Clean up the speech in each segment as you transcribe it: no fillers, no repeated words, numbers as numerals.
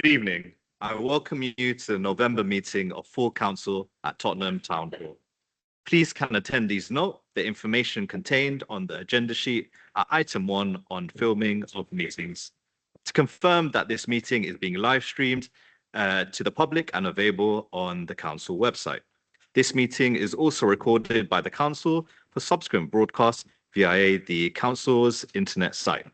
Good evening. I welcome you to the November meeting of Full Council at Tottenham Town Hall. Please can attendees note the information contained on the agenda sheet at item 1 on filming of meetings. To confirm that this meeting is being live streamed to the public and available on the council website. This meeting is also recorded by the council for subsequent broadcast via the council's internet site.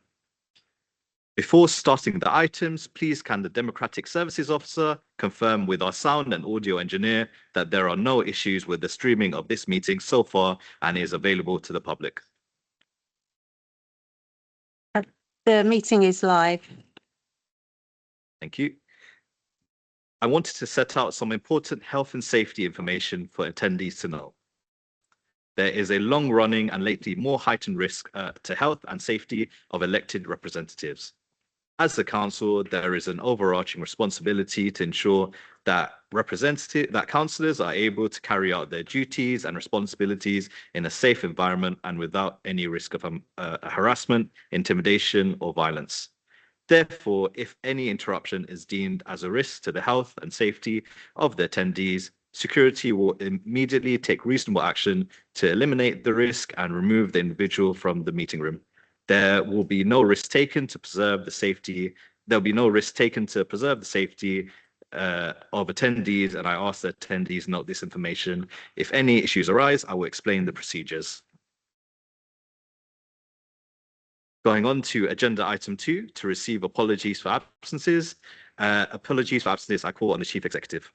Before starting the items, please can the Democratic Services Officer confirm with our sound and audio engineer that there are no issues with the streaming of this meeting so far and is available to the public. The meeting is live. Thank you. I wanted to set out some important health and safety information for attendees to know. There is a long-running and lately more heightened risk to health and safety of elected representatives. As the council, there is an overarching responsibility to ensure that councillors are able to carry out their duties and responsibilities in a safe environment and without any risk of harassment, intimidation, or violence. Therefore, if any interruption is deemed as a risk to the health and safety of the attendees, security will immediately take reasonable action to eliminate the risk and remove the individual from the meeting room. There will be no risk taken to preserve the safety. There'll be no risk taken to preserve the safety of attendees, and I ask that attendees note this information. If any issues arise, I will explain the procedures. Going on to agenda item 2, to receive apologies for absences. Apologies for absences, I call on the Chief Executive.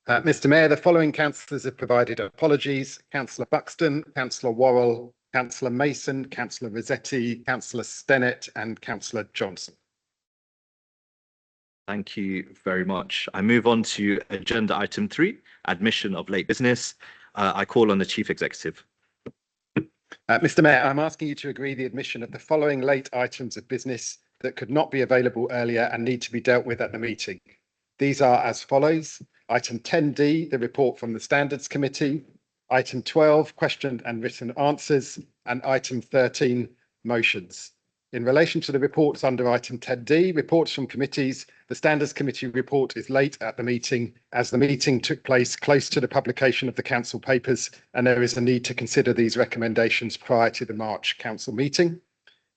Mr. Mayor, the following councillors have provided apologies: Councillor Buxton, Councillor Worrell, Councillor Mason, Councillor Rossetti, Councillor Stennett, and Councillor Johnson. Thank you very much. I move on to agenda item 3, admission of late business. I call on the Chief Executive. Mr. Mayor, I'm asking you to agree the admission of the following late items of business that could not be available earlier and need to be dealt with at the meeting. These are as follows. Item 10D, the report from the Standards Committee. Item 12, question and written answers, and item 13, motions. In relation to the reports under item 10D, reports from committees, the Standards Committee report is late at the meeting as the meeting took place close to the publication of the council papers, and there is a need to consider these recommendations prior to the March council meeting.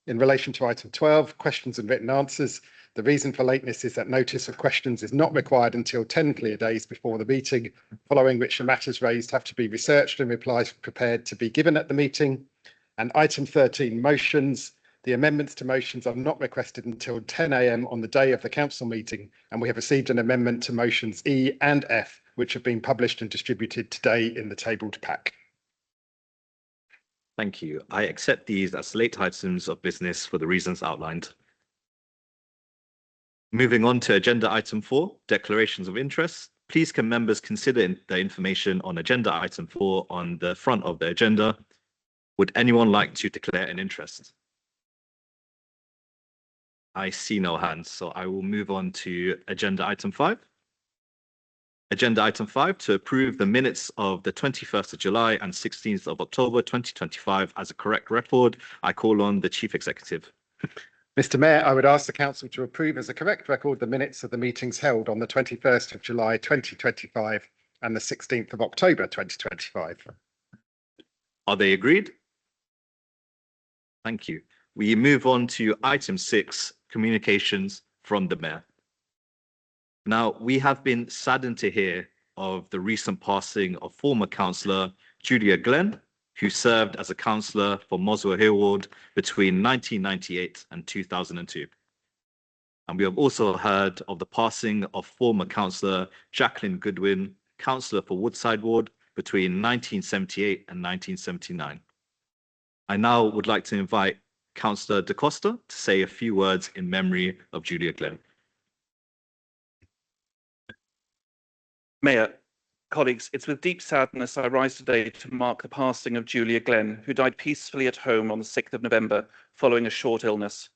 In relation to item 12, questions and written answers, the reason for lateness is that notice of questions is not required until 10 clear days before the meeting, following which the matters raised have to be researched and replies prepared to be given at the meeting. And item 13, motions. The amendments to motions are not requested until 10 AM on the day of the council meeting, and we have received an amendment to motions E and F, which have been published and distributed today in the tabled pack. Thank you. I accept these as late items of business for the reasons outlined. Moving on to agenda item 4, declarations of interest. Please can members consider the information on agenda item 4 on the front of the agenda. Would anyone like to declare an interest? I see no hands, so I will move on to agenda item 5. Agenda item 5, to approve the minutes of the 21st of July and 16th of October 2025 as a correct record. I call on the Chief Executive. Mr. Mayor, I would ask the council to approve as a correct record the minutes of the meetings held on the 21st of July 2025 and the 16th of October 2025. Are they agreed? Thank you. We move on to item 6, communications from the Mayor. Now, we have been saddened to hear of the recent passing of former councillor Julia Glenn, who served as a councillor for Moswell Hill Ward between 1998 and 2002. And we have also heard of the passing of former councillor Jacqueline Goodwin, councillor for Woodside Ward between 1978 and 1979. I now would like to invite Councillor Da Costa to say a few words in memory of Julia Glenn. Mayor, colleagues, it's with deep sadness I rise today to mark the passing of Julia Glenn, who died peacefully at home on the 6th of November following a short illness.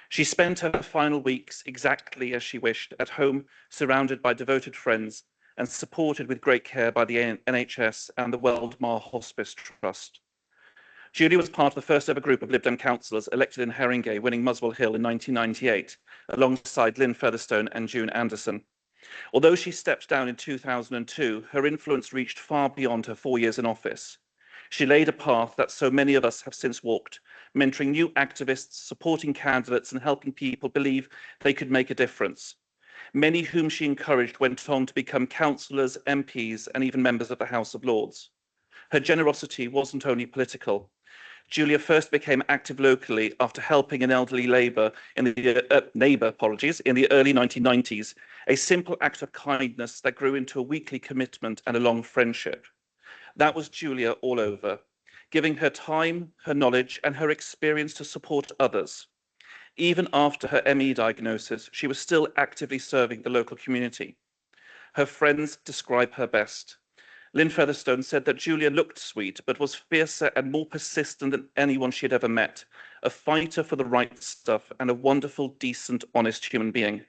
She spent her final weeks exactly as she wished, at home, surrounded by devoted friends and supported with great care by the NHS and the Weldmar Hospice Trust. Julia was part of the first ever group of Lib Dem councillors elected in Haringey, winning Muswell Hill in 1998, alongside Lynn Featherstone and June Anderson. Although she stepped down in 2002, her influence reached far beyond her 4 years in office. She laid a path that so many of us have since walked, mentoring new activists, supporting candidates, and helping people believe they could make a difference. Many whom she encouraged went on to become councillors, MPs, and even members of the House of Lords. Her generosity wasn't only political. Julia first became active locally after helping an elderly neighbour in the early 1990s, a simple act of kindness that grew into a weekly commitment and a long friendship. That was Julia all over, giving her time, her knowledge, and her experience to support others. Even after her ME diagnosis, she was still actively serving the local community. Her friends describe her best. Lynn Featherstone said that Julia looked sweet, but was fiercer and more persistent than anyone she had ever met, a fighter for the right stuff and a wonderful, decent, honest human being.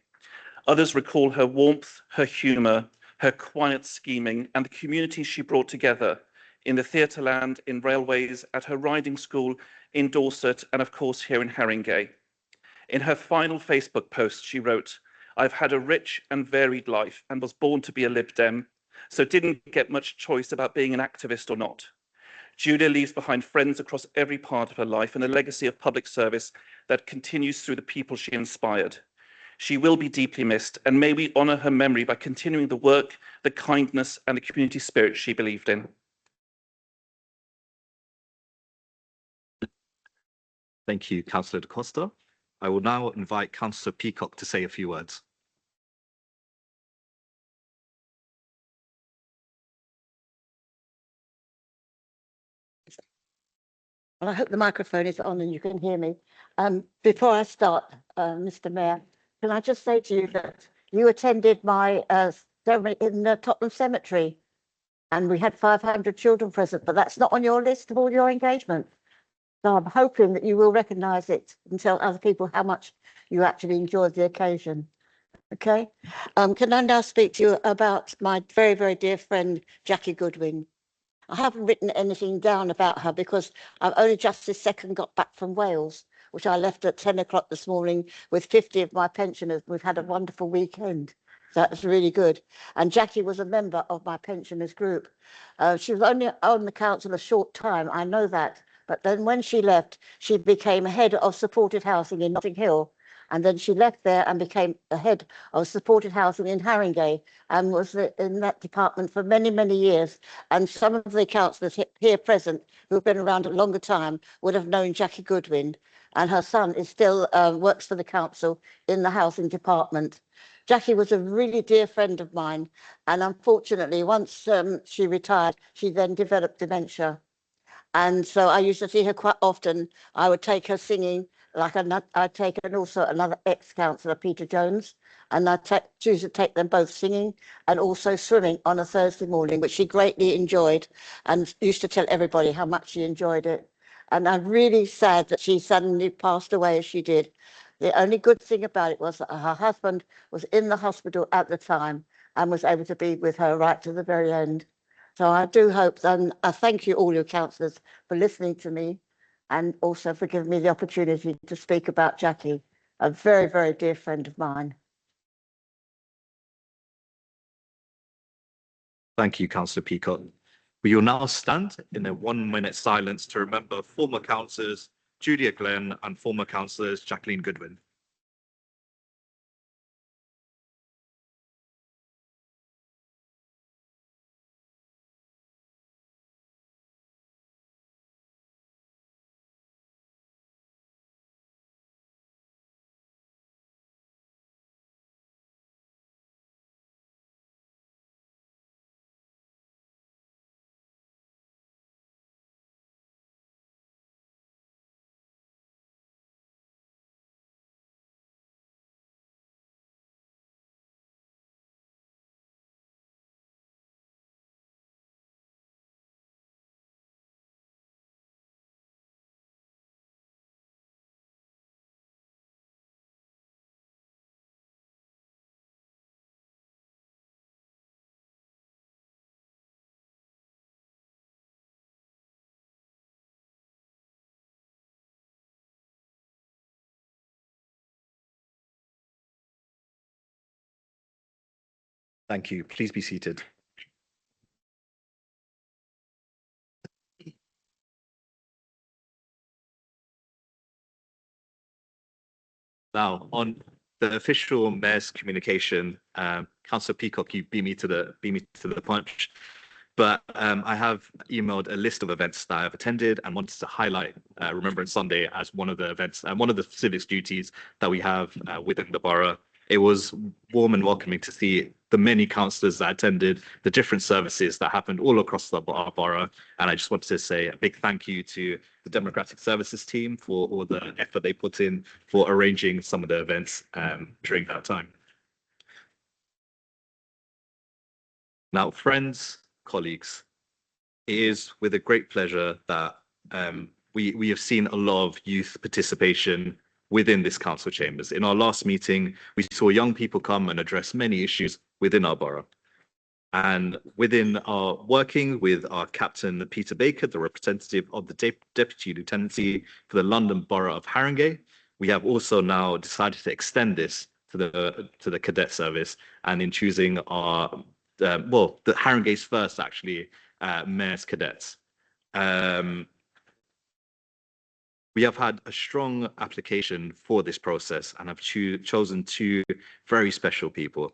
Others recall her warmth, her humour, her quiet scheming, and the communities she brought together in the Theatreland, in railways, at her riding school, in Dorset, and of course here in Haringey. In her final Facebook post, she wrote, "I've had a rich and varied life and was born to be a Lib Dem, so didn't get much choice about being an activist or not." Julia leaves behind friends across every part of her life and a legacy of public service that continues through the people she inspired. She will be deeply missed, and may we honour her memory by continuing the work, the kindness, and the community spirit she believed in. Thank you, Councillor Da Costa. I will now invite Councillor Peacock to say a few words. Well, I hope the microphone is on and you can hear me. Before I start, Mr. Mayor, can I just say to you that you attended my ceremony in Tottenham Cemetery, and we had 500 children present, but that's not on your list of all your engagement. So I'm hoping that you will recognise it and tell other people how much you actually enjoyed the occasion. Okay. Can I now speak to you about my very, very dear friend, Jackie Goodwin? I haven't written anything down about her because I've only just this second got back from Wales, which I left at 10 o'clock this morning with 50 of my pensioners. We've had a wonderful weekend. So that's really good. And Jackie was a member of my pensioners group. She was only on the council a short time, I know that. But then when she left, she became head of supported housing in Notting Hill. And then she left there and became the head of supported housing in Haringey and was in that department for many, many years. And some of the councillors here present who've been around a longer time would have known Jackie Goodwin. And her son is still works for the council in the housing department. Jackie was a really dear friend of mine. And unfortunately, once she retired, she then developed dementia. And so I used to see her quite often. I would take her singing, like I'd take her and also another ex-councillor, Peter Jones, and I'd choose to take them both singing and also swimming on a Thursday morning, which she greatly enjoyed and used to tell everybody how much she enjoyed it. And I'm really sad that she suddenly passed away as she did. The only good thing about it was that her husband was in the hospital at the time and was able to be with her right to the very end. So I do hope, and I thank you all your councillors for listening to me and also for giving me the opportunity to speak about Jackie, a very, very dear friend of mine. Thank you, Councillor Peacock. We will now stand in a 1 minute silence to remember former councillors Julia Glenn and former councillors Jacqueline Goodwin. Thank you. Please be seated. Now, on the official mayor's communication, Councillor Peacock, you beat me to the punch. But I have emailed a list of events that I've attended and wanted to highlight Remembrance Sunday as one of the events and one of the civics duties that we have within the borough. It was warm and welcoming to see the many councillors that attended, the different services that happened all across our borough. And I just wanted to say a big thank you to the Democratic Services team for all the effort they put in for arranging some of the events during that time. Now, friends, colleagues, it is with a great pleasure that we have seen a lot of youth participation within this council chambers. In our last meeting, we saw young people come and address many issues within our borough. And within our working with our captain, Peter Baker, the representative of the Deputy Lieutenancy for the London Borough of Haringey, we have also now decided to extend this to the cadet service, and in choosing our the Haringey's first actually mayor's cadets. We have had a strong application for this process and have chosen two very special people.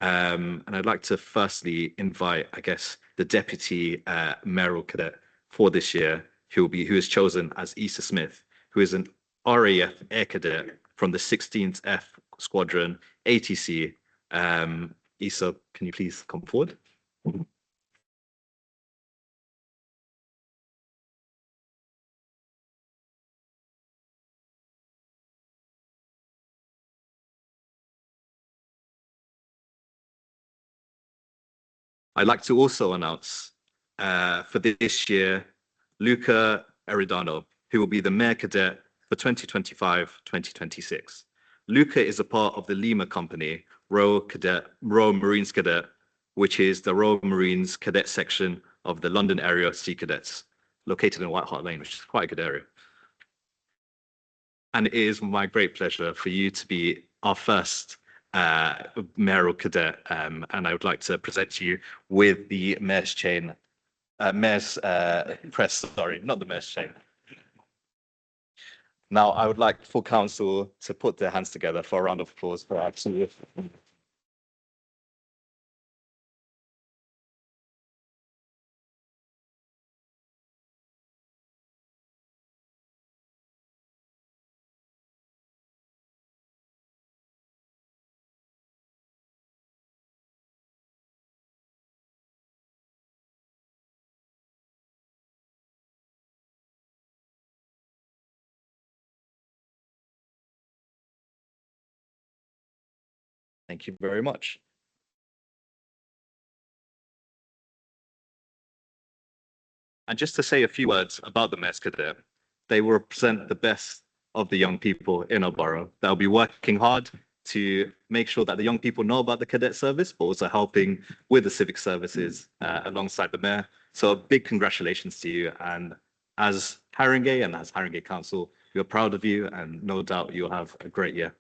And I'd like to firstly invite, I guess, the deputy mayoral cadet for this year, who is chosen as Issa Smith, who is an RAF air cadet from the 16th F Squadron ATC. Issa, can you please come forward? I'd like to also announce for this year, Luca Eridano, who will be the Mayor Cadet for 2025-2026. Luca is a part of the Lima Company, Royal Marines Cadet, which is the Royal Marines Cadet section of the London Area Sea Cadets, located in White Hart Lane, which is quite a good area. And it is my great pleasure for you to be our first mayoral cadet, and I would like to present to you with the mayor's chain, mayor's press, sorry, not the mayor's chain. Now, I would like for council to put their hands together for a round of applause for our two. Thank you very much. And just to say a few words about the Mayor's Cadet, they will represent the best of the young people in our borough. They'll be working hard to make sure that the young people know about the cadet service, but also helping with the civic services alongside the mayor. So a big congratulations to you. And as Haringey and as Haringey Council, we're proud of you, and no doubt you'll have a great year.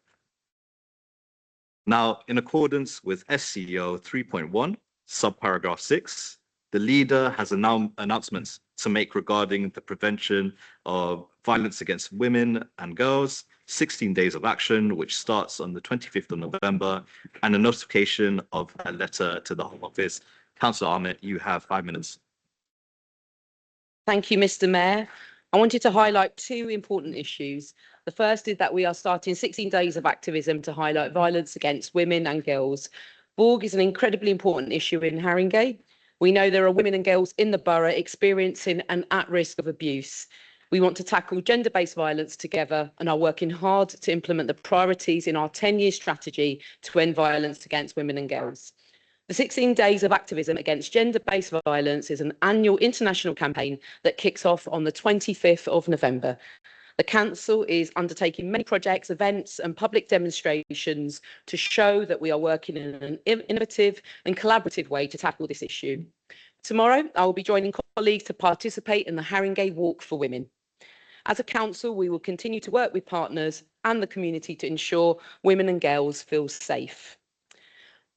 Now, in accordance with SCO 3.1, subparagraph 6, the leader has announcements to make regarding the prevention of violence against women and girls, 16 days of action, which starts on the 25th of November, and a notification of a letter to the Home Office. Councillor Ahmed, you have 5 minutes. Thank you, Mr. Mayor. I wanted to highlight two important issues. The first is that we are starting 16 days of activism to highlight violence against women and girls. VAWG is an incredibly important issue in Haringey. We know there are women and girls in the borough experiencing and at risk of abuse. We want to tackle gender-based violence together and are working hard to implement the priorities in our 10-year strategy to end violence against women and girls. The 16 Days of Activism Against Gender-Based Violence is an annual international campaign that kicks off on the 25th of November. The council is undertaking many projects, events and public demonstrations to show that we are working in an innovative and collaborative way to tackle this issue. Tomorrow, I will be joining colleagues to participate in the Haringey Walk for Women. As a council, we will continue to work with partners and the community to ensure women and girls feel safe.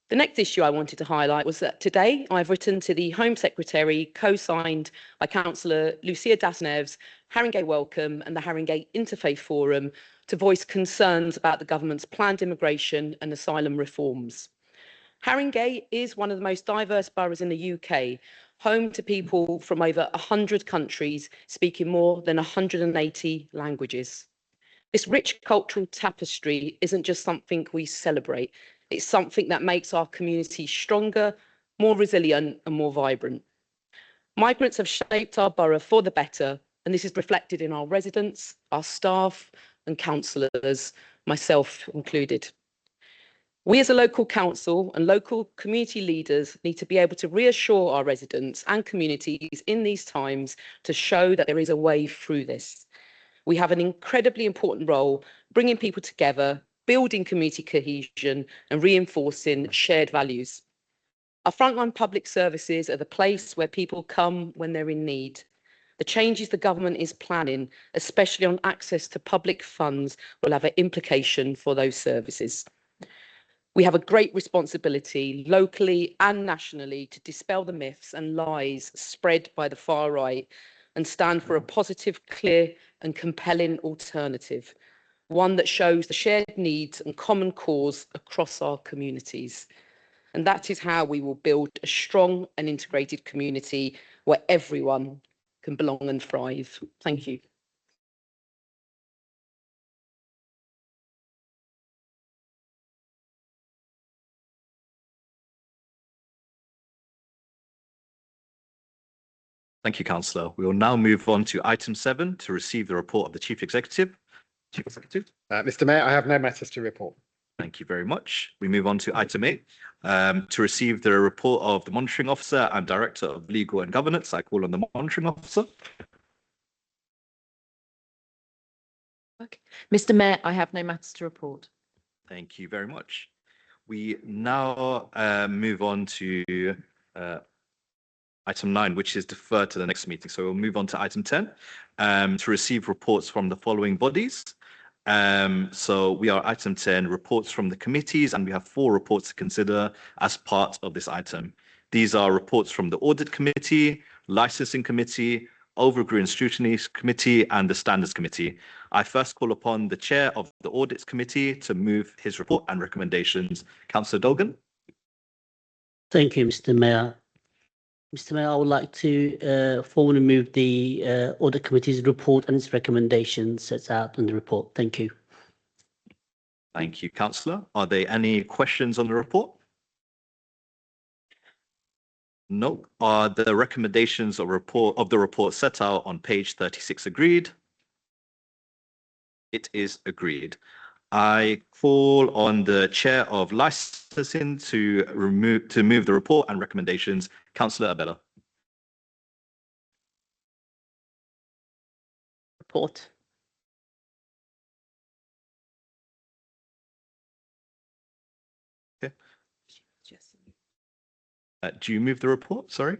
The next issue I wanted to highlight was that today I've written to the Home Secretary, co-signed by Councillor Lucia Dasneves, Haringey Welcome and the Haringey Interfaith Forum to voice concerns about the government's planned immigration and asylum reforms. Haringey is one of the most diverse boroughs in the UK, home to people from over 100 countries speaking more than 180 languages. This rich cultural tapestry isn't just something we celebrate, it's something that makes our community stronger, more resilient and more vibrant. Migrants have shaped our borough for the better, and this is reflected in our residents, our staff and councillors, myself included. We as a local council and local community leaders need to be able to reassure our residents and communities in these times to show that there is a way through this. We have an incredibly important role bringing people together, building community cohesion and reinforcing shared values. Our frontline public services are the place where people come when they're in need. The changes the government is planning, especially on access to public funds, will have an implication for those services. We have a great responsibility locally and nationally to dispel the myths and lies spread by the far right and stand for a positive, clear and compelling alternative, one that shows the shared needs and common cause across our communities. And that is how we will build a strong and integrated community where everyone can belong and thrive. Thank you. Thank you, Councillor. We will now move on to item 7 to receive the report of the Chief Executive. Chief Executive. Mr. Mayor, I have no matters to report. Thank you very much. We move on to item 8 to receive the report of the Monitoring Officer and Director of Legal and Governance. I call on the Monitoring Officer. Okay. Mr. Mayor, I have no matters to report. Thank you very much. We now move on to item 9, which is deferred to the next meeting. So we'll move on to item 10 to receive reports from the following bodies. So we are item 10, reports from the committees, and we have 4 reports to consider as part of this item. These are reports from the Audit Committee, Licensing Committee, Overview and Scrutiny Committee, and the Standards Committee. I first call upon the Chair of the Audits Committee to move his report and recommendations. Councillor Dogan. Thank you, Mr. Mayor. Mr. Mayor, I would like to formally move the Audit Committee's report and its recommendations set out in the report. Thank you. Thank you, Councillor. Are there any questions on the report? No. Are the recommendations of the report set out on page 36 agreed? It is agreed. I call on the Chair of Licensing to move the report and recommendations. Councillor Abella. Report. Okay. Do you move the report? Sorry.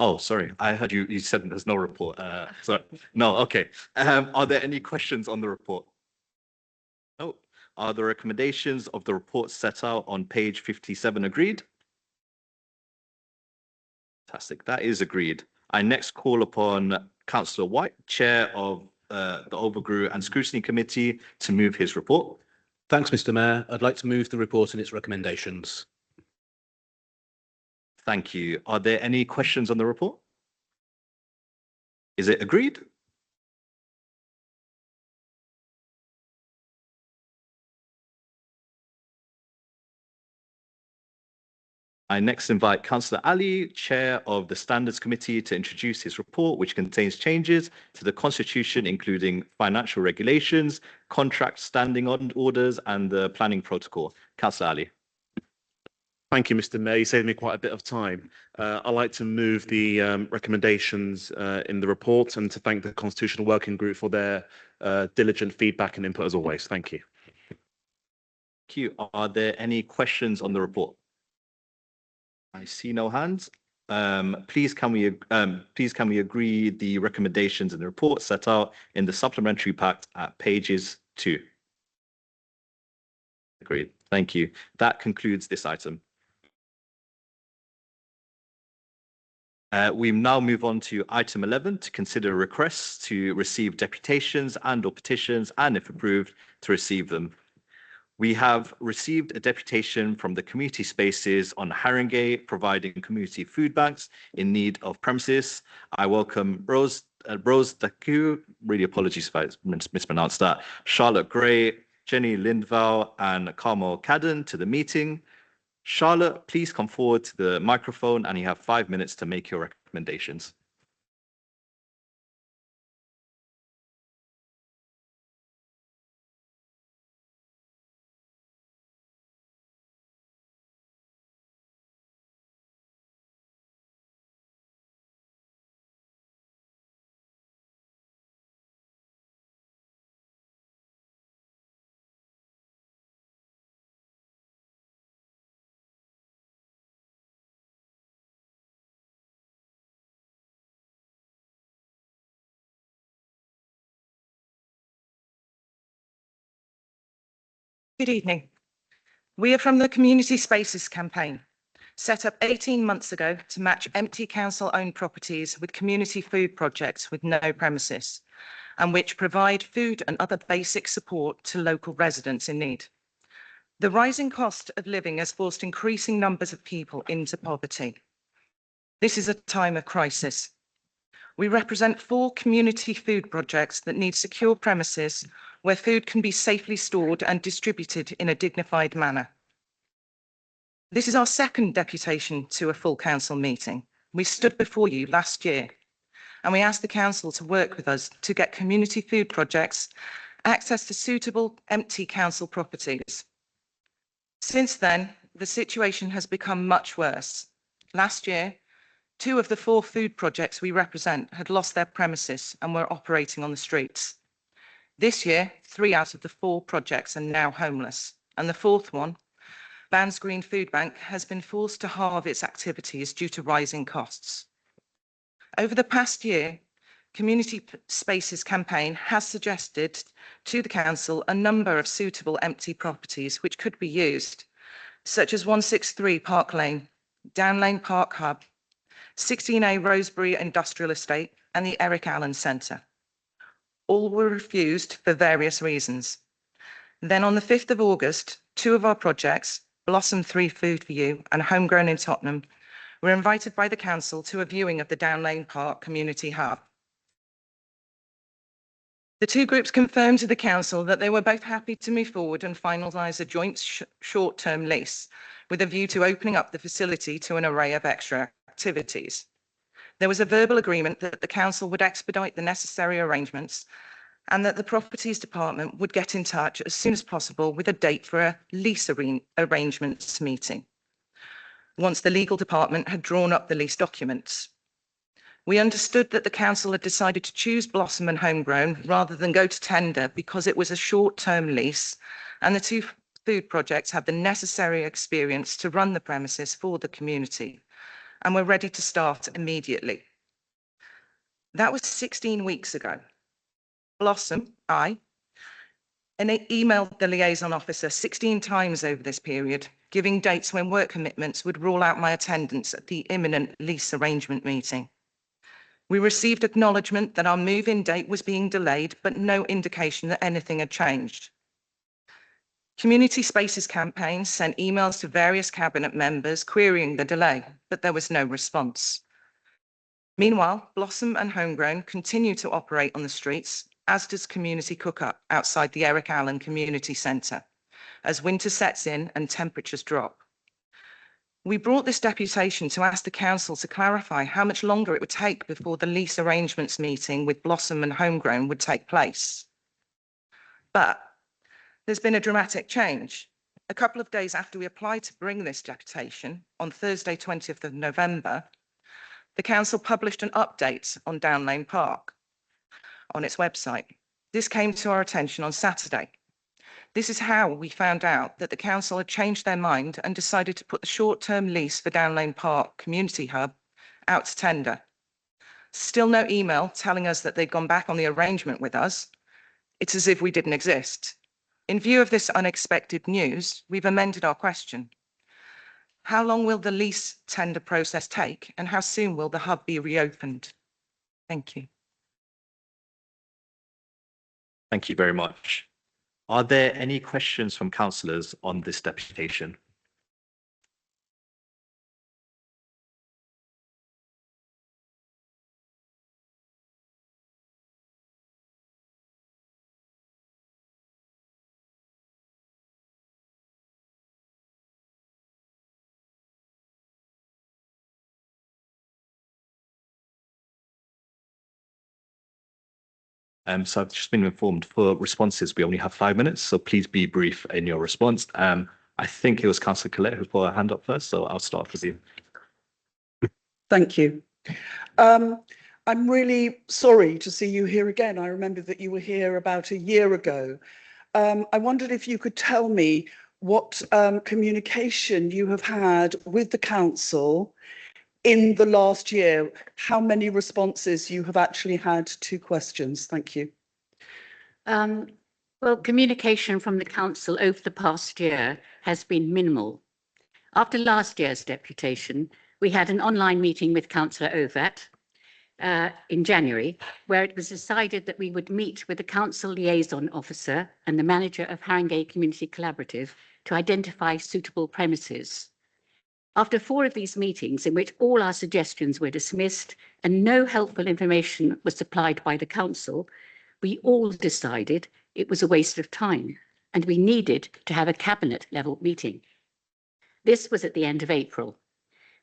Oh, sorry. I heard you said there's no report. Sorry. No. Okay. Are there any questions on the report? No. Are the recommendations of the report set out on page 57 agreed? Fantastic. That is agreed. I next call upon Councillor White, Chair of the Overview and Scrutiny Committee, to move his report. Thanks, Mr. Mayor. I'd like to move the report and its recommendations. Thank you. Are there any questions on the report? Is it agreed? I next invite Councillor Ali, Chair of the Standards Committee, to introduce his report, which contains changes to the Constitution, including financial regulations, contract standing orders, and the planning protocol. Councillor Ali. Thank you, Mr. Mayor. You saved me quite a bit of time. I'd like to move the recommendations in the report and to thank the Constitutional Working Group for their diligent feedback and input as always. Thank you. Thank you. Are there any questions on the report? I see no hands. Please can we agree the recommendations in the report set out in the supplementary pack at pages 2? Agreed. Thank you. That concludes this item. We now move on to item 11 to consider requests to receive deputations and/or petitions, and if approved, to receive them. We have received a deputation from the community spaces on Haringey providing community food banks in need of premises. I welcome Rose Daku, really apologies if I mispronounced that, Charlotte Gray, Jenny Lindvall, and Carmel Cadden to the meeting. Charlotte, please come forward to the microphone and you have 5 minutes to make your recommendations. Good evening. We are from the Community Spaces campaign, set up 18 months ago to match empty council-owned properties with community food projects with no premises, and which provide food and other basic support to local residents in need. The rising cost of living has forced increasing numbers of people into poverty. This is a time of crisis. We represent 4 community food projects that need secure premises where food can be safely stored and distributed in a dignified manner. This is our second deputation to a full council meeting. We stood before you last year and we asked the council to work with us to get community food projects access to suitable empty council properties. Since then, the situation has become much worse. Last year, 2 of the 4 food projects we represent had lost their premises and were operating on the streets. This year, 3 out of the 4 projects are now homeless, and the 4th one, Bands Green Food Bank, has been forced to halve its activities due to rising costs. Over the past year, Community Spaces campaign has suggested to the council a number of suitable empty properties which could be used, such as 163 Park Lane, Down Lane Park Hub, 16A Rosebery Industrial Estate, and the Eric Allen Centre. All were refused for various reasons. Then on the 5th of August, 2 of our projects, Blossom 3 Food for You and Homegrown in Tottenham, were invited by the council to a viewing of the Down Lane Park Community Hub. The 2 groups confirmed to the council that they were both happy to move forward and finalise a joint short-term lease with a view to opening up the facility to an array of extra activities. There was a verbal agreement that the council would expedite the necessary arrangements and that the properties department would get in touch as soon as possible with a date for a lease arrangements meeting, once the legal department had drawn up the lease documents. We understood that the council had decided to choose Blossom and Homegrown rather than go to tender because it was a short-term lease and the 2 food projects had the necessary experience to run the premises for the community and were ready to start immediately. That was 16 weeks ago. Blossom, emailed the liaison officer 16 times over this period, giving dates when work commitments would rule out my attendance at the imminent lease arrangement meeting. We received acknowledgement that our move-in date was being delayed, but no indication that anything had changed. Community Spaces campaign sent emails to various cabinet members querying the delay, but there was no response. Meanwhile, Blossom and Homegrown continue to operate on the streets, as does Community Cook-Up outside the Eric Allen Community Centre, as winter sets in and temperatures drop. We brought this deputation to ask the council to clarify how much longer it would take before the lease arrangements meeting with Blossom and Homegrown would take place. But there's been a dramatic change. A couple of days after we applied to bring this deputation, on Thursday, 20th of November, the council published an update on Down Lane Park on its website. This came to our attention on Saturday. This is how we found out that the council had changed their mind and decided to put the short-term lease for Down Lane Park Community Hub out to tender. Still no email telling us that they'd gone back on the arrangement with us. It's as if we didn't exist. In view of this unexpected news, we've amended our question. How long will the lease tender process take and how soon will the hub be reopened? Thank you. Thank you very much. Are there any questions from councillors on this deputation? So I've just been informed for responses, we only have 5 minutes, so please be brief in your response. I think it was Councillor Collette who put her hand up first, so I'll start with you. Thank you. I'm really sorry to see you here again. I remember that you were here about a year ago. I wondered if you could tell me what communication you have had with the council in the last year, how many responses you have actually had to questions. Thank you. Well, communication from the council over the past year has been minimal. After last year's deputation, we had an online meeting with CouncillorOvat in January, where it was decided that we would meet with the council liaison officer and the manager of Haringey Community Collaborative to identify suitable premises. After 4 of these meetings, in which all our suggestions were dismissed and no helpful information was supplied by the council, we all decided it was a waste of time and we needed to have a cabinet level meeting. This was at the end of April.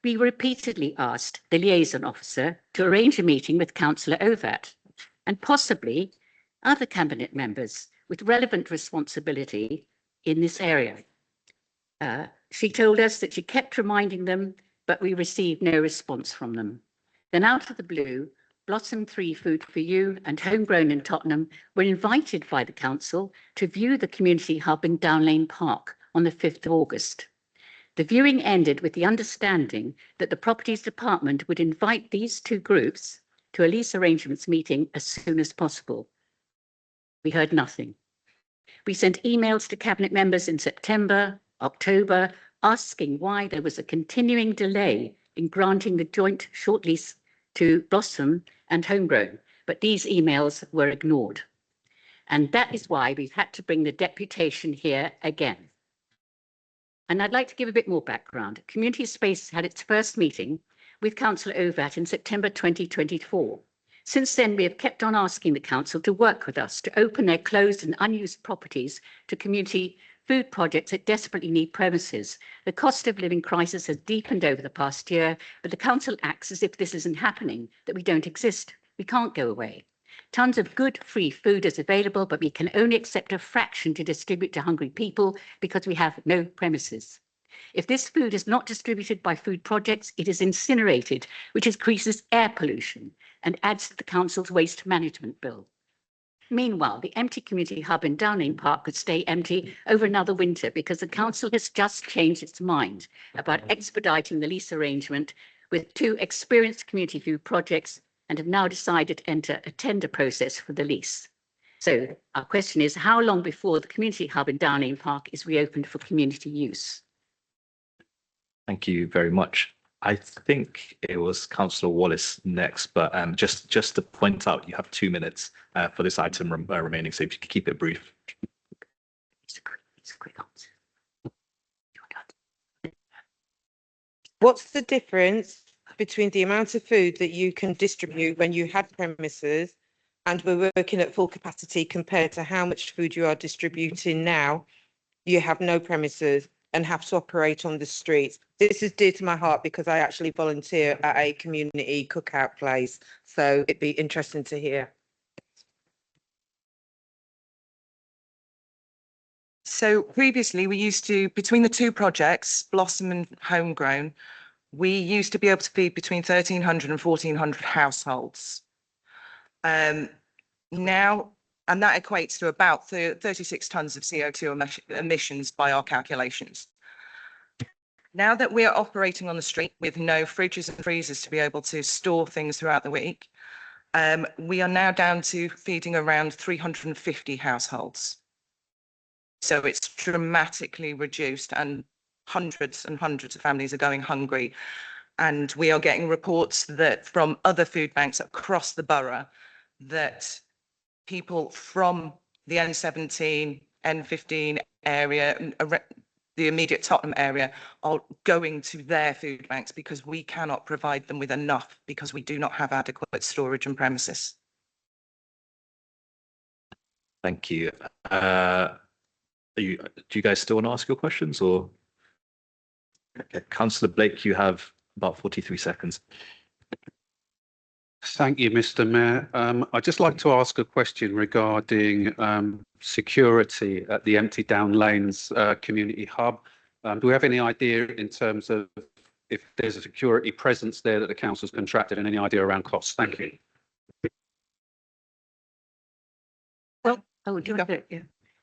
We repeatedly asked the liaison officer to arrange a meeting with Councillor Ovat and possibly other cabinet members with relevant responsibility in this area. She told us that she kept reminding them, but we received no response from them. Then out of the blue, Blossom 3 Food for You and Homegrown in Tottenham were invited by the council to view the community hub in Down Lane Park on the 5th of August. The viewing ended with the understanding that the Properties Department would invite these 2 groups to a lease arrangements meeting as soon as possible. We heard nothing. We sent emails to cabinet members in September, October, asking why there was a continuing delay in granting the joint short lease to Blossom and Homegrown, but these emails were ignored. And that is why we've had to bring the deputation here again. And I'd like to give a bit more background. Community Space had its first meeting with Councillor Ovat in September 2024. Since then, we have kept on asking the council to work with us to open their closed and unused properties to community food projects that desperately need premises. The cost of living crisis has deepened over the past year, but the council acts as if this isn't happening, that we don't exist. We can't go away. Tons of good free food is available, but we can only accept a fraction to distribute to hungry people because we have no premises. If this food is not distributed by food projects, it is incinerated, which increases air pollution and adds to the council's waste management bill. Meanwhile, the empty community hub in Down Lane Park could stay empty over another winter because the council has just changed its mind about expediting the lease arrangement with 2 experienced community food projects and have now decided to enter a tender process for the lease. So our question is, how long before the community hub in Down Lane Park is reopened for community use? Thank you very much. I think it was Councillor Wallace next, but just to point out, you have 2 minutes for this item remaining, so if you could keep it brief. It's a quick answer. What's the difference between the amount of food that you can distribute when you had premises and we're working at full capacity compared to how much food you are distributing now? You have no premises and have to operate on the streets. This is dear to my heart because I actually volunteer at a community cookout place. So it'd be interesting to hear. So previously we used to, between the 2 projects, Blossom and Homegrown, we used to be able to feed between 1,300 and 1,400 households. Now, and that equates to about 36 tonnes of CO2 emissions by our calculations. Now that we are operating on the street with no fridges and freezers to be able to store things throughout the week, we are now down to feeding around 350 households. So it's dramatically reduced and hundreds and hundreds of families are going hungry. And we are getting reports that from other food banks across the borough that people from the N17, N15 area, the immediate Tottenham area, are going to their food banks because we cannot provide them with enough because we do not have adequate storage and premises. Thank you. Do you guys still want to ask your questions or? Okay, Councillor Blake, you have about 43 seconds. Thank you, Mr. Mayor. I'd just like to ask a question regarding security at the Empty Down Lanes community hub. Do we have any idea in terms of if there's a security presence there that the council's contracted, and any idea around costs? Thank you. Well,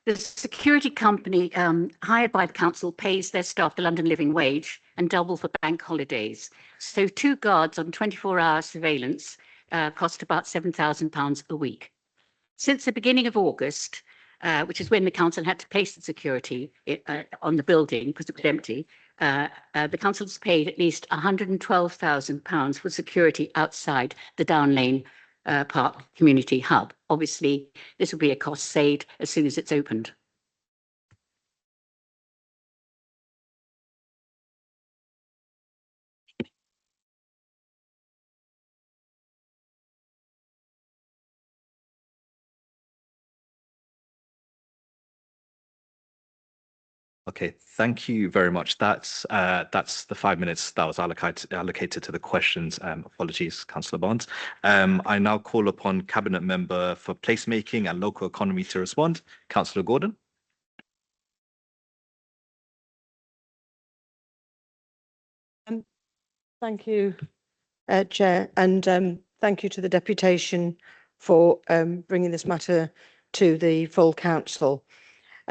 the security company hired by the council pays their staff the London Living Wage and double for bank holidays. So 2 guards on 24-hour surveillance cost about £7,000 a week. Since the beginning of August, which is when the council had to place the security on the building because it was empty, the council has paid at least £112,000 for security outside the Down Lane Park Community Hub. Obviously, this will be a cost saved as soon as it's opened. Okay, thank you very much. That's the 5 minutes that was allocated to the questions. Apologies, Councillor Barnes. I now call upon Cabinet Member for Placemaking and Local Economy to respond. Councillor Gordon. Thank you, Chair, and thank you to the deputation for bringing this matter to the full council.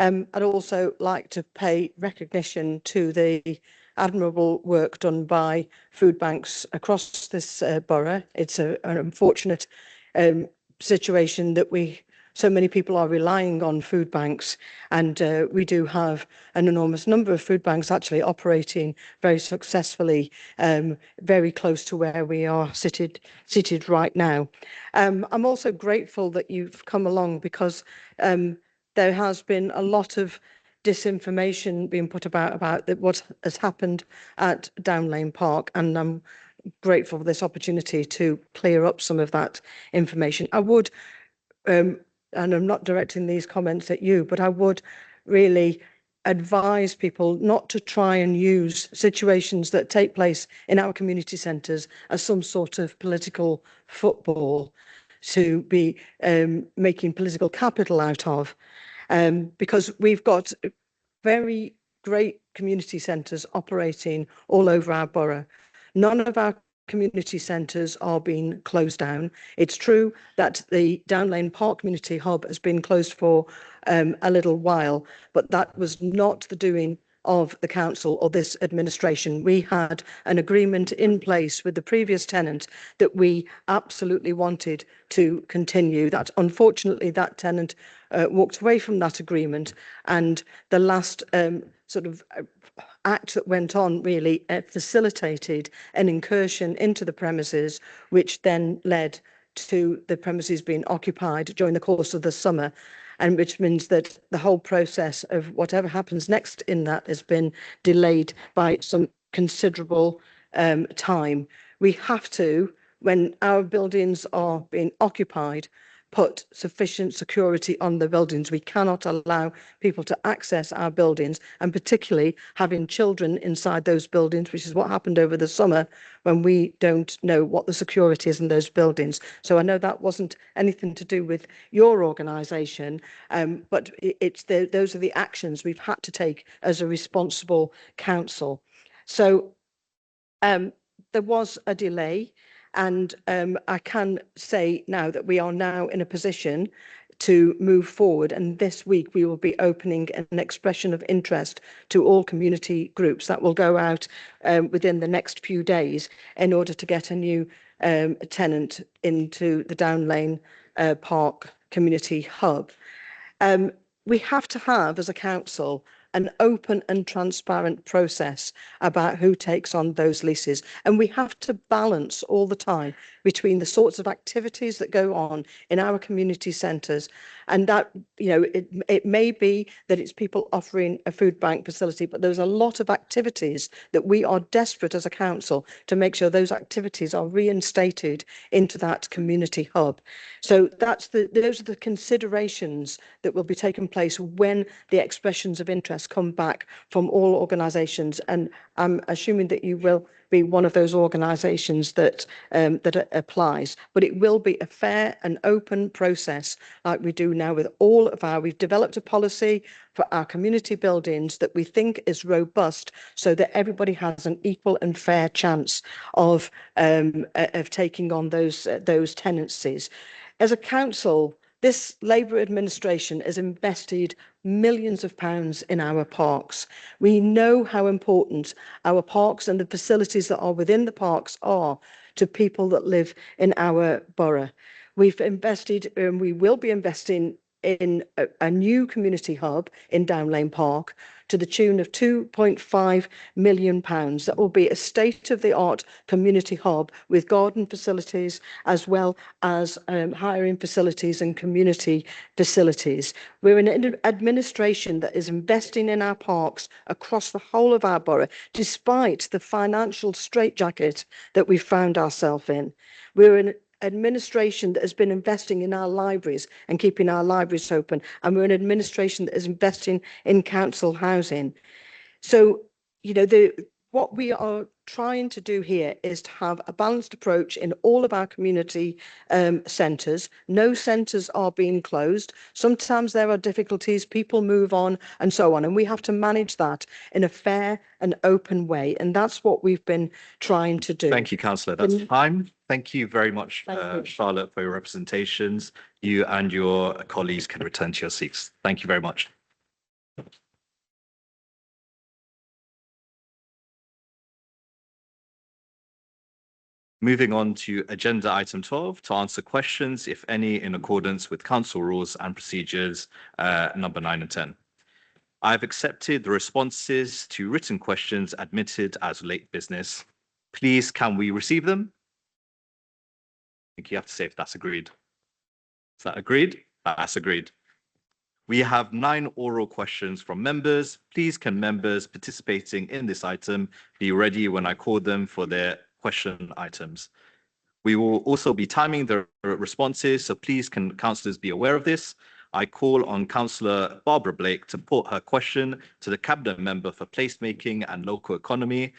I'd also like to pay recognition to the admirable work done by food banks across this borough. It's an unfortunate situation that so many people are relying on food banks, and we do have an enormous number of food banks actually operating very successfully, very close to where we are seated right now. I'm also grateful that you've come along because there has been a lot of disinformation being put about what has happened at Down Lane Park, and I'm grateful for this opportunity to clear up some of that information. I would, and I'm not directing these comments at you, but I would really advise people not to try and use situations that take place in our community centres as some sort of political football to be making political capital out of. Because we've got very great community centres operating all over our borough. None of our community centres are being closed down. It's true that the Down Lane Park Community Hub has been closed for a little while, but that was not the doing of the council or this administration. We had an agreement in place with the previous tenant that we absolutely wanted to continue. That unfortunately that tenant walked away from that agreement, and the last sort of act that went on really facilitated an incursion into the premises, which then led to the premises being occupied during the course of the summer, and which means that the whole process of whatever happens next in that has been delayed by some considerable time. We have to, when our buildings are being occupied, put sufficient security on the buildings. We cannot allow people to access our buildings, and particularly having children inside those buildings, which is what happened over the summer when we don't know what the security is in those buildings. So I know that wasn't anything to do with your organisation, but those are the actions we've had to take as a responsible council. So there was a delay. And I can say now that we are now in a position to move forward. And this week we will be opening an expression of interest to all community groups that will go out within the next few days in order to get a new tenant into the Down Lane Park Community Hub. We have to have, as a council, an open and transparent process about who takes on those leases. And we have to balance all the time between the sorts of activities that go on in our community centres, and that, you know, it may be that it's people offering a food bank facility, but there's a lot of activities that we are desperate as a council to make sure those activities are reinstated into that community hub. So those are the considerations that will be taking place when the expressions of interest come back from all organisations, and I'm assuming that you will be one of those organisations that applies. But it will be a fair and open process, like we do now with all of our. We've developed a policy for our community buildings that we think is robust, so that everybody has an equal and fair chance of taking on those tenancies. As a council, this Labour administration has invested millions of pounds in our parks. We know how important our parks and the facilities that are within the parks are to people that live in our borough. We've invested, and we will be investing in a new community hub in Down Lane Park to the tune of £2.5 million. That will be a state-of-the-art community hub with garden facilities, as well as hiring facilities and community facilities. We're an administration that is investing in our parks across the whole of our borough, despite the financial straitjacket that we've found ourselves in. We're an administration that has been investing in our libraries and keeping our libraries open, and we're an administration that is investing in council housing. So, you know, what we are trying to do here is to have a balanced approach in all of our community centres. No centres are being closed. Sometimes there are difficulties, people move on and so on, and we have to manage that in a fair and open way, and that's what we've been trying to do. Thank you, Councillor. That's time. Thank you very much, Charlotte, for your representations. You and your colleagues can return to your seats. Thank you very much. Moving on to agenda item 12, to answer questions, if any, in accordance with council rules and procedures number 9 and 10. I've accepted the responses to written questions admitted as late business. Please, can we receive them? I think you have to say if that's agreed. Is that agreed? That's agreed. We have 9 oral questions from members. Please, can members participating in this item be ready when I call them for their question items? We will also be timing the responses, so please can councillors be aware of this. I call on Councillor Barbara Blake to put her question to the Cabinet Member for Placemaking and Local Economy. I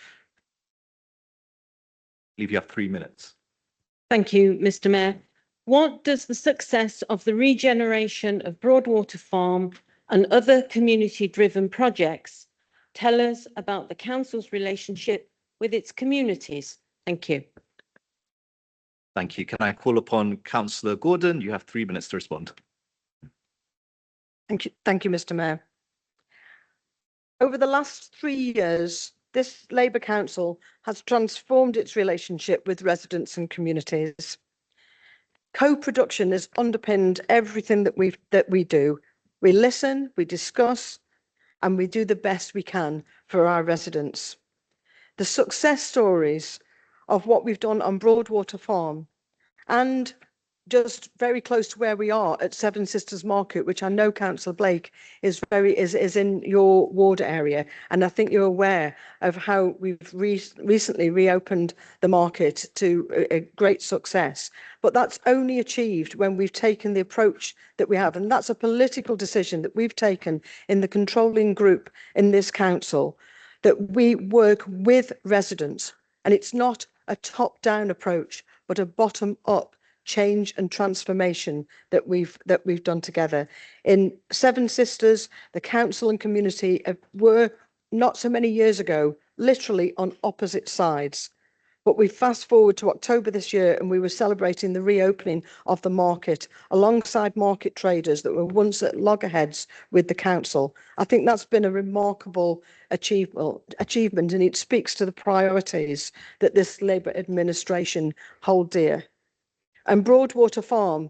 believe you have 3 minutes. Thank you, Mr. Mayor. What does the success of the regeneration of Broadwater Farm and other community-driven projects tell us about the council's relationship with its communities? Thank you. Thank you. Can I call upon Councillor Gordon? You have 3 minutes to respond. Thank you, Mr. Mayor. Over the last 3 years, this Labour Council has transformed its relationship with residents and communities. Co-production has underpinned everything that we do. We listen, we discuss, and we do the best we can for our residents. The success stories of what we've done on Broadwater Farm, and just very close to where we are at Seven Sisters Market, which I know Councillor Blake is in your ward area, and I think you're aware of how we've recently reopened the market to a great success. But that's only achieved when we've taken the approach that we have, and that's a political decision that we've taken in the controlling group in this council, that we work with residents, and it's not a top-down approach, but a bottom-up change and transformation that we've done together. In Seven Sisters, the council and community were not so many years ago literally on opposite sides. But we fast forward to October this year, and we were celebrating the reopening of the market alongside market traders that were once at loggerheads with the council. I think that's been a remarkable achievement, and it speaks to the priorities that this Labour administration hold dear. And Broadwater Farm,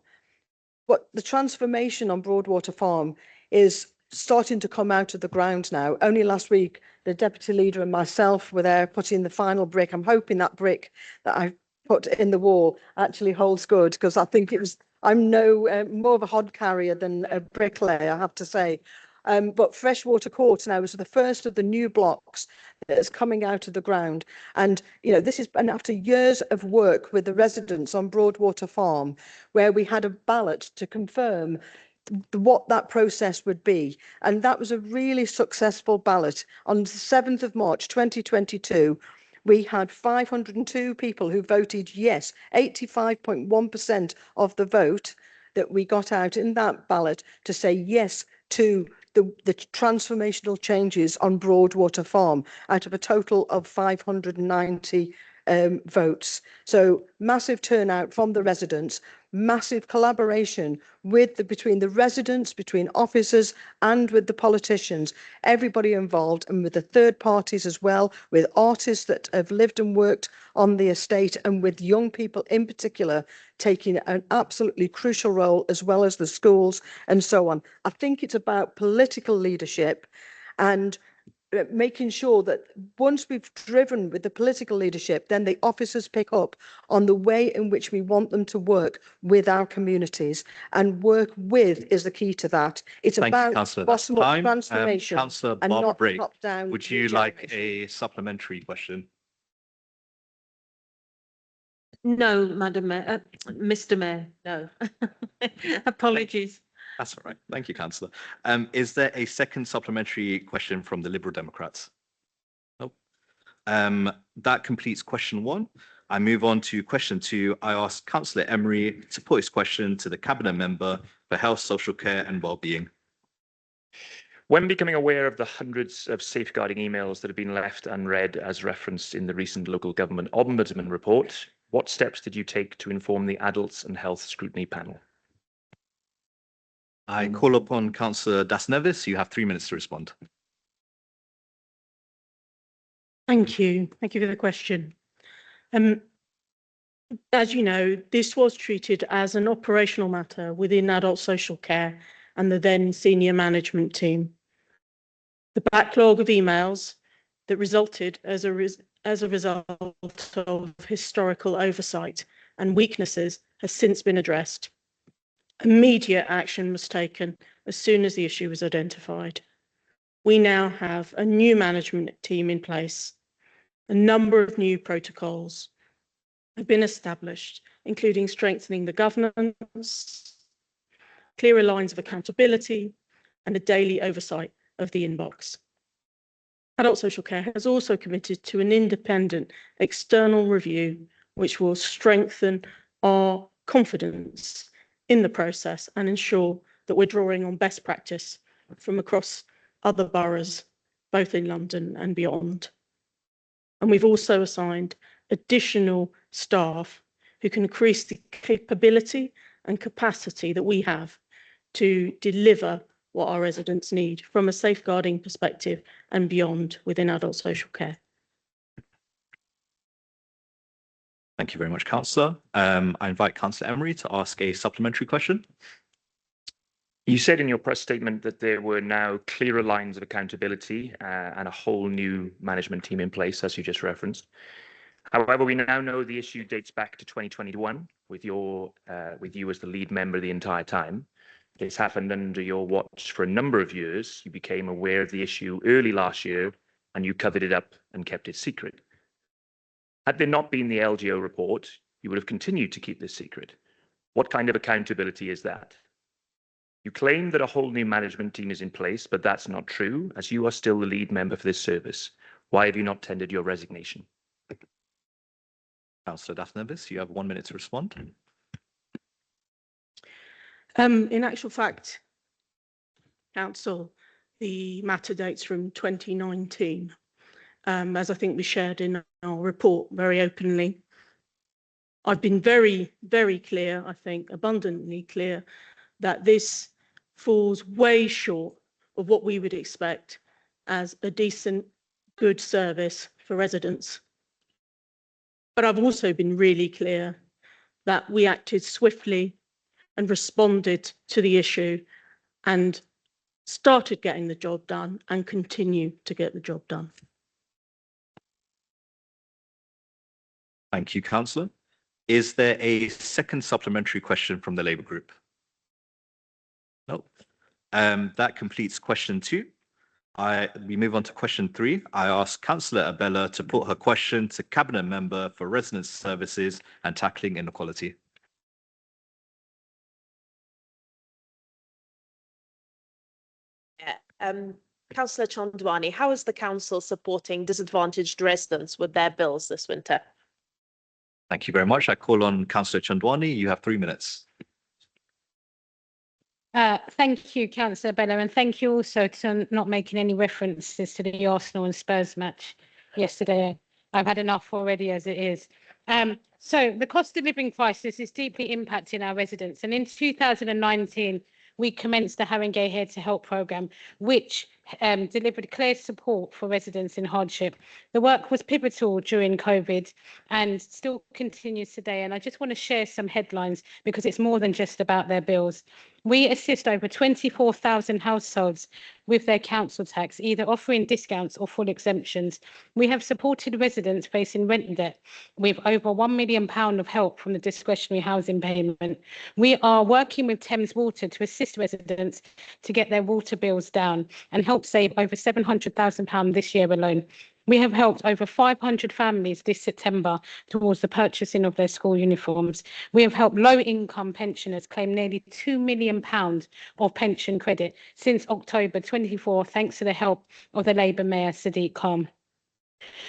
what the transformation on Broadwater Farm is starting to come out of the ground now. Only last week, the deputy leader and myself were there putting the final brick. I'm hoping that brick that I put in the wall actually holds good, because I think it was, I'm no more of a hod carrier than a bricklayer, I have to say. But Freshwater Court now is the first of the new blocks that's coming out of the ground. And, you know, this is, and after years of work with the residents on Broadwater Farm, where we had a ballot to confirm what that process would be. And that was a really successful ballot. On the 7th of March 2022, we had 502 people who voted yes, 85.1% of the vote that we got out in that ballot to say yes to the transformational changes on Broadwater Farm out of a total of 590 votes. So massive turnout from the residents, massive collaboration between the residents, between officers and with the politicians, everybody involved, and with the third parties as well, with artists that have lived and worked on the estate, and with young people in particular taking an absolutely crucial role, as well as the schools and so on. I think it's about political leadership and making sure that once we've driven with the political leadership, then the officers pick up on the way in which we want them to work with our communities, and work with is the key to that. It's Thank you, about Councillor. That's bottom-up time. transformation Councillor and Barbara not Brigg, top-down. would you like a supplementary question? No, Madam Mayor, Mr. Mayor, no. Apologies. That's all right. Thank you, Councillor. Is there a second supplementary question from the Liberal Democrats? Nope. That completes question 1. I move on to question 2. I ask Councillor Emery to put his question to the Cabinet Member for Health, Social Care and Wellbeing. When becoming aware of the hundreds of safeguarding emails that have been left unread as referenced in the recent local government ombudsman report, what steps did you take to inform the Adults and Health Scrutiny Panel? I call upon Councillor Das Nevis. You have 3 minutes to respond. Thank you. Thank you for the question. As you know, this was treated as an operational matter within adult social care and the then senior management team. The backlog of emails that resulted as a result of historical oversight and weaknesses has since been addressed. Immediate action was taken as soon as the issue was identified. We now have a new management team in place. A number of new protocols have been established, including strengthening the governance, clearer lines of accountability, and a daily oversight of the inbox. Adult Social Care has also committed to an independent external review, which will strengthen our confidence in the process and ensure that we're drawing on best practice from across other boroughs, both in London and beyond. And we've also assigned additional staff who can increase the capability and capacity that we have to deliver what our residents need from a safeguarding perspective and beyond within adult social care. Thank you very much, Councillor. I invite Councillor Emery to ask a supplementary question. You said in your press statement that there were now clearer lines of accountability and a whole new management team in place, as you just referenced. However, we now know the issue dates back to 2021 with you as the lead member the entire time. This happened under your watch for a number of years. You became aware of the issue early last year and you covered it up and kept it secret. Had there not been the LGO report, you would have continued to keep this secret. What kind of accountability is that? You claim that a whole new management team is in place, but that's not true, as you are still the lead member for this service. Why have you not tendered your resignation? Councillor Das Nevis, you have 1 minute to respond. In actual fact, Council, the matter dates from 2019, as I think we shared in our report very openly. I've been very, very clear, I think abundantly clear, that this falls way short of what we would expect as a decent, good service for residents. But I've also been really clear that we acted swiftly and responded to the issue and started getting the job done and continue to get the job done. Thank you, Councillor. Is there a second supplementary question from the Labour Group? No. That completes question 2. We move on to question 3. I ask Councillor Abella to put her question to Cabinet Member for Resident Services and Tackling Inequality. Councillor Chandwani, how is the council supporting disadvantaged residents with their bills this winter? Thank you very much. I call on Councillor Chandwani. You have 3 minutes. Thank you, Councillor Bella, and thank you also to not making any references to the Arsenal and Spurs match yesterday. I've had enough already as it is. So the cost of living crisis is deeply impacting our residents, and in 2019, we commenced the Haringey Here to Help programme, which delivered clear support for residents in hardship. The work was pivotal during COVID and still continues today. And I just want to share some headlines because it's more than just about their bills. We assist over 24,000 households with their council tax, either offering discounts or full exemptions. We have supported residents facing rent debt with over £1 million of help from the discretionary housing payment. We are working with Thames Water to assist residents to get their water bills down and help save over £700,000 this year alone. We have helped over 500 families this September towards the purchasing of their school uniforms. We have helped low-income pensioners claim nearly £2 million of pension credit since October 24, thanks to the help of the Labour Mayor, Sadiq Khan.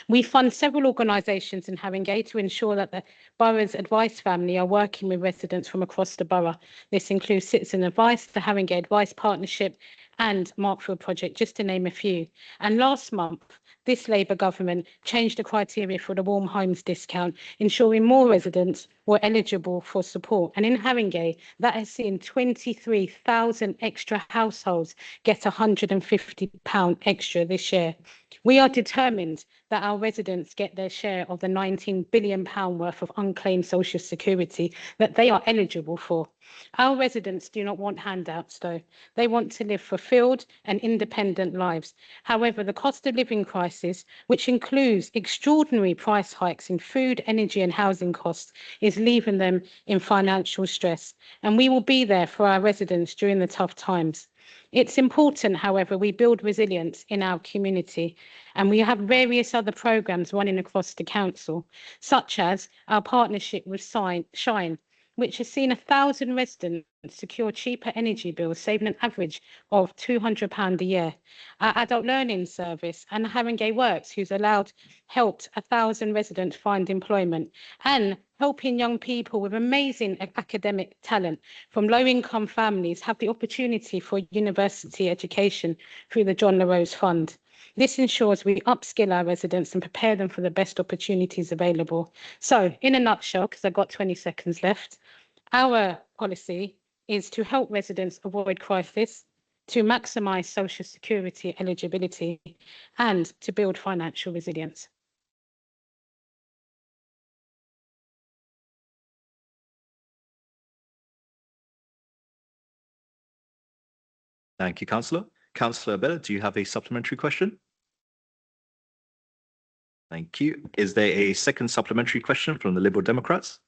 We fund several organisations in Haringey to ensure that the borough's advice family are working with residents from across the borough. This includes Citizen Advice, the Haringey Advice Partnership and Markfield Project, just to name a few. And last month, this Labour government changed the criteria for the Warm Homes discount, ensuring more residents were eligible for support. And in Haringey, that has seen 23,000 extra households get £150 extra this year. We are determined that our residents get their share of the £19 billion worth of unclaimed social security that they are eligible for. Our residents do not want handouts, though. They want to live fulfilled and independent lives. However, the cost of living crisis, which includes extraordinary price hikes in food, energy and housing costs, is leaving them in financial stress. And we will be there for our residents during the tough times. It's important, however, we build resilience in our community, and we have various other programmes running across the council, such as our partnership with Shine, which has seen 1,000 residents secure cheaper energy bills, saving an average of £200 a year. Our adult learning service and Haringey Works, who's helped 1,000 residents find employment, and helping young people with amazing academic talent from low-income families have the opportunity for university education through the John LaRose Fund. This ensures we upskill our residents and prepare them for the best opportunities available. So, in a nutshell, because I've got 20 seconds left, our policy is to help residents avoid crisis, to maximise social security eligibility, and to build financial resilience. Thank you, Councillor. Councillor Abella, do you have a supplementary question? Thank you. Is there a second supplementary question from the Liberal Democrats?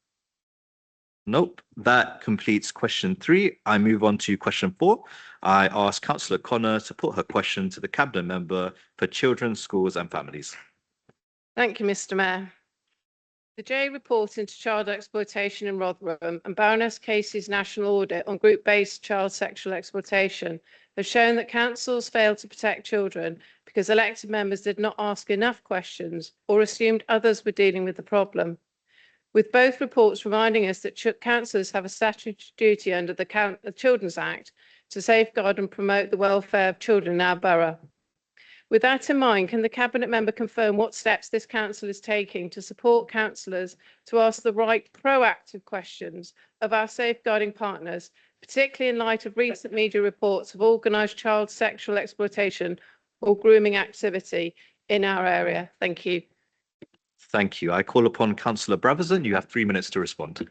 Nope. That completes question 3. I move on to question 4. I ask Councillor Connor to put her question to the Cabinet Member for Children, Schools and Families. Thank you, Mr. Mayor. The J report into child exploitation in Rotherham and Baroness Casey's national audit on group-based child sexual exploitation have shown that councils failed to protect children because elected members did not ask enough questions or assumed others were dealing with the problem. With both reports reminding us that councillors have a statutory duty under the Children's Act to safeguard and promote the welfare of children in our borough. With that in mind, can the Cabinet Member confirm what steps this council is taking to support councillors to ask the right proactive questions of our safeguarding partners, particularly in light of recent media reports of organised child sexual exploitation or grooming activity in our area? Thank you. Thank you. I call upon Councillor Bravazan. You have 3 minutes to respond.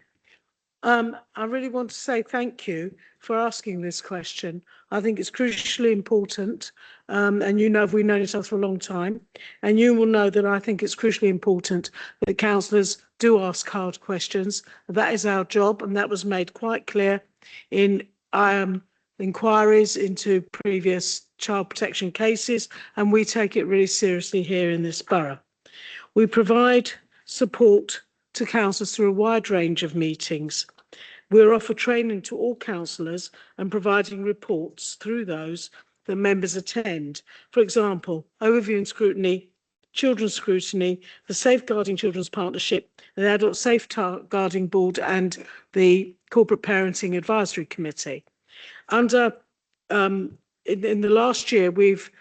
I really want to say thank you for asking this question. I think it's crucially important, and you know we've known each other for a long time, and you will know that I think it's crucially important that councillors do ask hard questions. That is our job, and that was made quite clear in inquiries into previous child protection cases, and we take it really seriously here in this borough. We provide support to councillors through a wide range of meetings. We're offer training to all councillors and providing reports through those that members attend. For example, overview and scrutiny, children's scrutiny, the Safeguarding Children's Partnership, the Adult Safeguarding Board and the Corporate Parenting Advisory Committee. Under in the last year, we've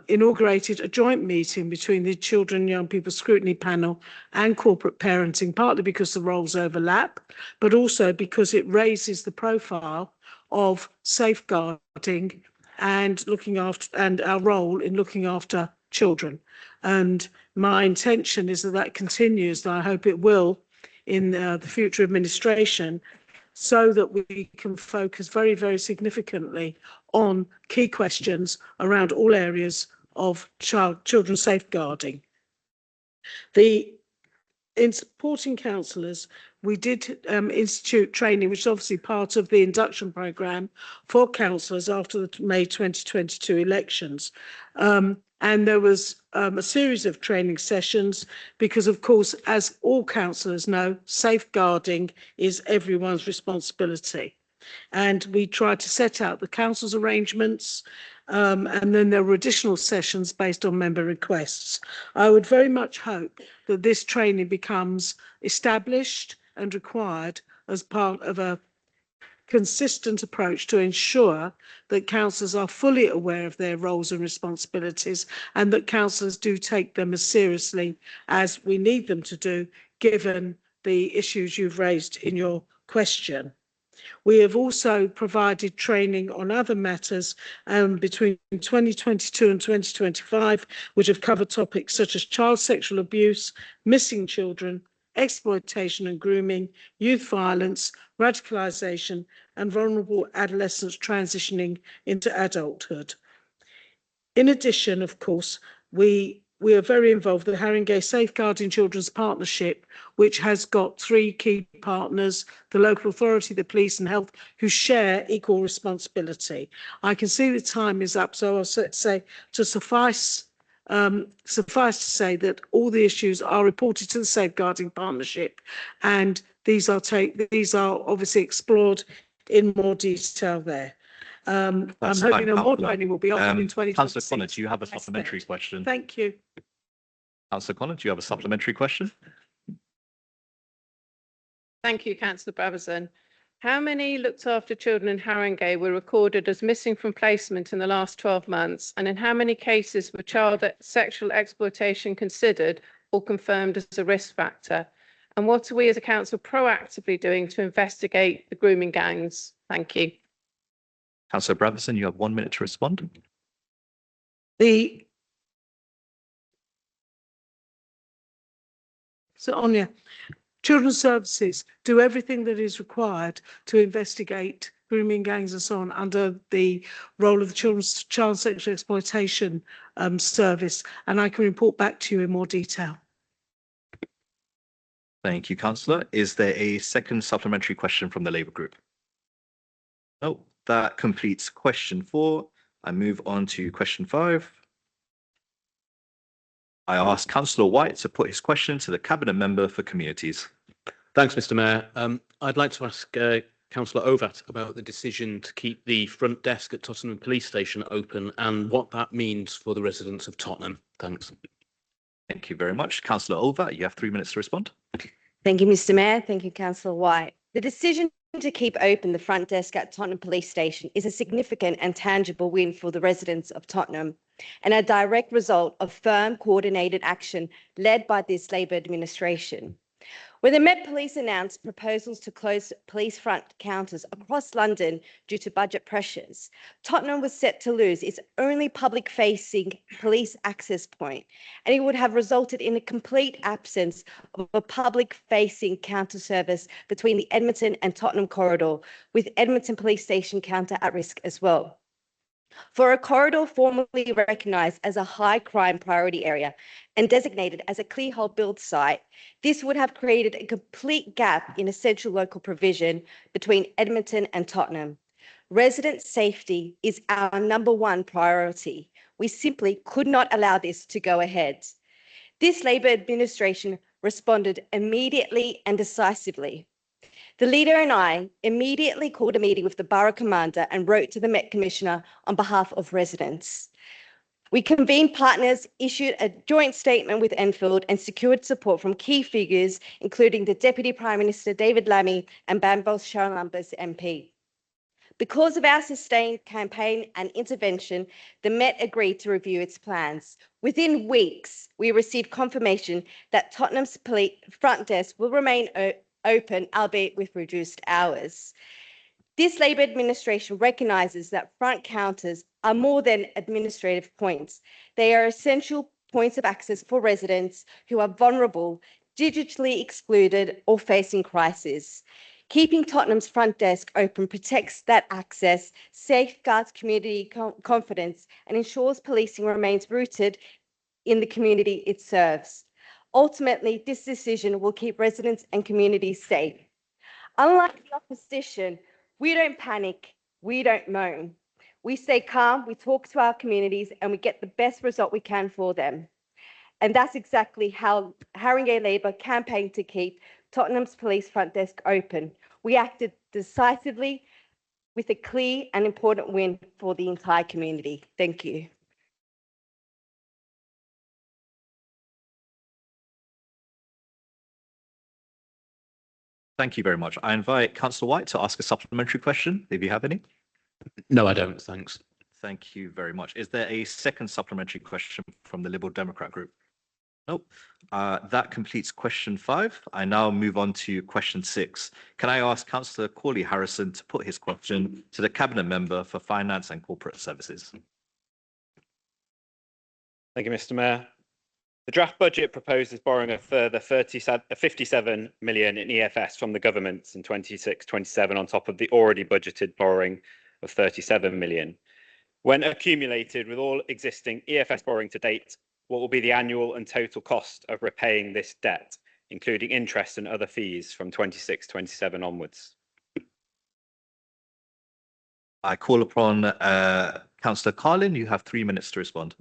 inaugurated a joint meeting between the Children and Young People Scrutiny Panel and Corporate Parenting, partly because the roles overlap, but also because it raises the profile of safeguarding and looking after, and our role in looking after children. And my intention is that that continues, and I hope it will in the future administration, so that we can focus very, very significantly on key questions around all areas of children safeguarding. In supporting councillors, we did institute training, which is obviously part of the induction programme for councillors after the May 2022 elections. And there was a series of training sessions because, of course, as all councillors know, safeguarding is everyone's responsibility. And we tried to set out the council's arrangements, and then there were additional sessions based on member requests. I would very much hope that this training becomes established and required as part of a consistent approach to ensure that councillors are fully aware of their roles and responsibilities, and that councillors do take them as seriously as we need them to do, given the issues you've raised in your question. We have also provided training on other matters between 2022 and 2025, which have covered topics such as child sexual abuse, missing children, exploitation and grooming, youth violence, radicalisation and vulnerable adolescents transitioning into adulthood. In addition, of course, we are very involved with the Haringey Safeguarding Children's Partnership, which has got 3 key partners, the local authority, the police and health, who share equal responsibility. I can see the time is up, so I'll say to suffice to say that all the issues are reported to the Safeguarding Partnership, and these are obviously explored in more detail there. I'm hoping that more training will be offered in 2026. Councillor Connor, do you have a supplementary question? Thank you. Councillor Connor, do you have a supplementary question? Thank you, Councillor Brabazon. How many looked after children in Haringey were recorded as missing from placement in the last 12 months? And in how many cases were child sexual exploitation considered or confirmed as a risk factor? And what are we as a council proactively doing to investigate the grooming gangs? Thank you. Councillor Brabazon, you have 1 minute to respond. So, Anya, Children's Services do everything that is required to investigate grooming gangs and so on under the role of the Child Sexual Exploitation Service, and I can report back to you in more detail. Thank you, Councillor. Is there a second supplementary question from the Labour Group? No, that completes question 4. I move on to question 5. I ask Councillor White to put his question to the Cabinet Member for Communities. Thanks, Mr. Mayor. I'd like to ask CouncillorOvat about the decision to keep the front desk at Tottenham Police Station open and what that means for the residents of Tottenham. Thanks. Thank you very much. Councillor Ovat, you have 3 minutes to respond. Thank you, Mr. Mayor. Thank you, Councillor White. The decision to keep open the front desk at Tottenham Police Station is a significant and tangible win for the residents of Tottenham, and a direct result of firm, coordinated action led by this Labour administration. When the Met Police announced proposals to close police front counters across London due to budget pressures, Tottenham was set to lose its only public-facing police access point, and it would have resulted in a complete absence of a public-facing counter service between the Edmonton and Tottenham corridor, with Edmonton Police Station counter at risk as well. For a corridor formally recognised as a high crime priority area and designated as a clearhold build site, this would have created a complete gap in essential local provision between Edmonton and Tottenham. Resident safety is our #1 priority. We simply could not allow this to go ahead. This Labor administration responded immediately and decisively. The leader and I immediately called a meeting with the borough commander and wrote to the Met Commissioner on behalf of residents. We convened partners, issued a joint statement with Enfield and secured support from key figures, including the Deputy Prime Minister David Lammy and Bambo's Sharon Lumbers MP. Because of our sustained campaign and intervention, the Met agreed to review its plans. Within weeks, we received confirmation that Tottenham's front desk will remain open, albeit with reduced hours. This Labor administration recognises that front counters are more than administrative points. They are essential points of access for residents who are vulnerable, digitally excluded, or facing crisis. Keeping Tottenham's front desk open protects that access, safeguards community confidence, and ensures policing remains rooted in the community it serves. Ultimately, this decision will keep residents and communities safe. Unlike the opposition, we don't panic, we don't moan. We stay calm, we talk to our communities, and we get the best result we can for them. And that's exactly how Haringey Labor campaigned to keep Tottenham's police front desk open. We acted decisively with a clear and important win for the entire community. Thank you. Thank you very much. I invite Councillor White to ask a supplementary question, if you have any. No, I don't. Thanks. Thank you very much. Is there a second supplementary question from the Liberal Democrat group? Nope. That completes question 5. I now move on to question 6. Can I ask Councillor Corley Harrison to put his question to the Cabinet Member for Finance and Corporate Services? Thank you, Mr. Mayor. The draft budget proposes borrowing a further 57 million in EFS from the government in 26-27 on top of the already budgeted borrowing of 37 million. When accumulated with all existing EFS borrowing to date, what will be the annual and total cost of repaying this debt, including interest and other fees from 26-27 onwards? I call upon Councillor Carlin. You have 3 minutes to respond.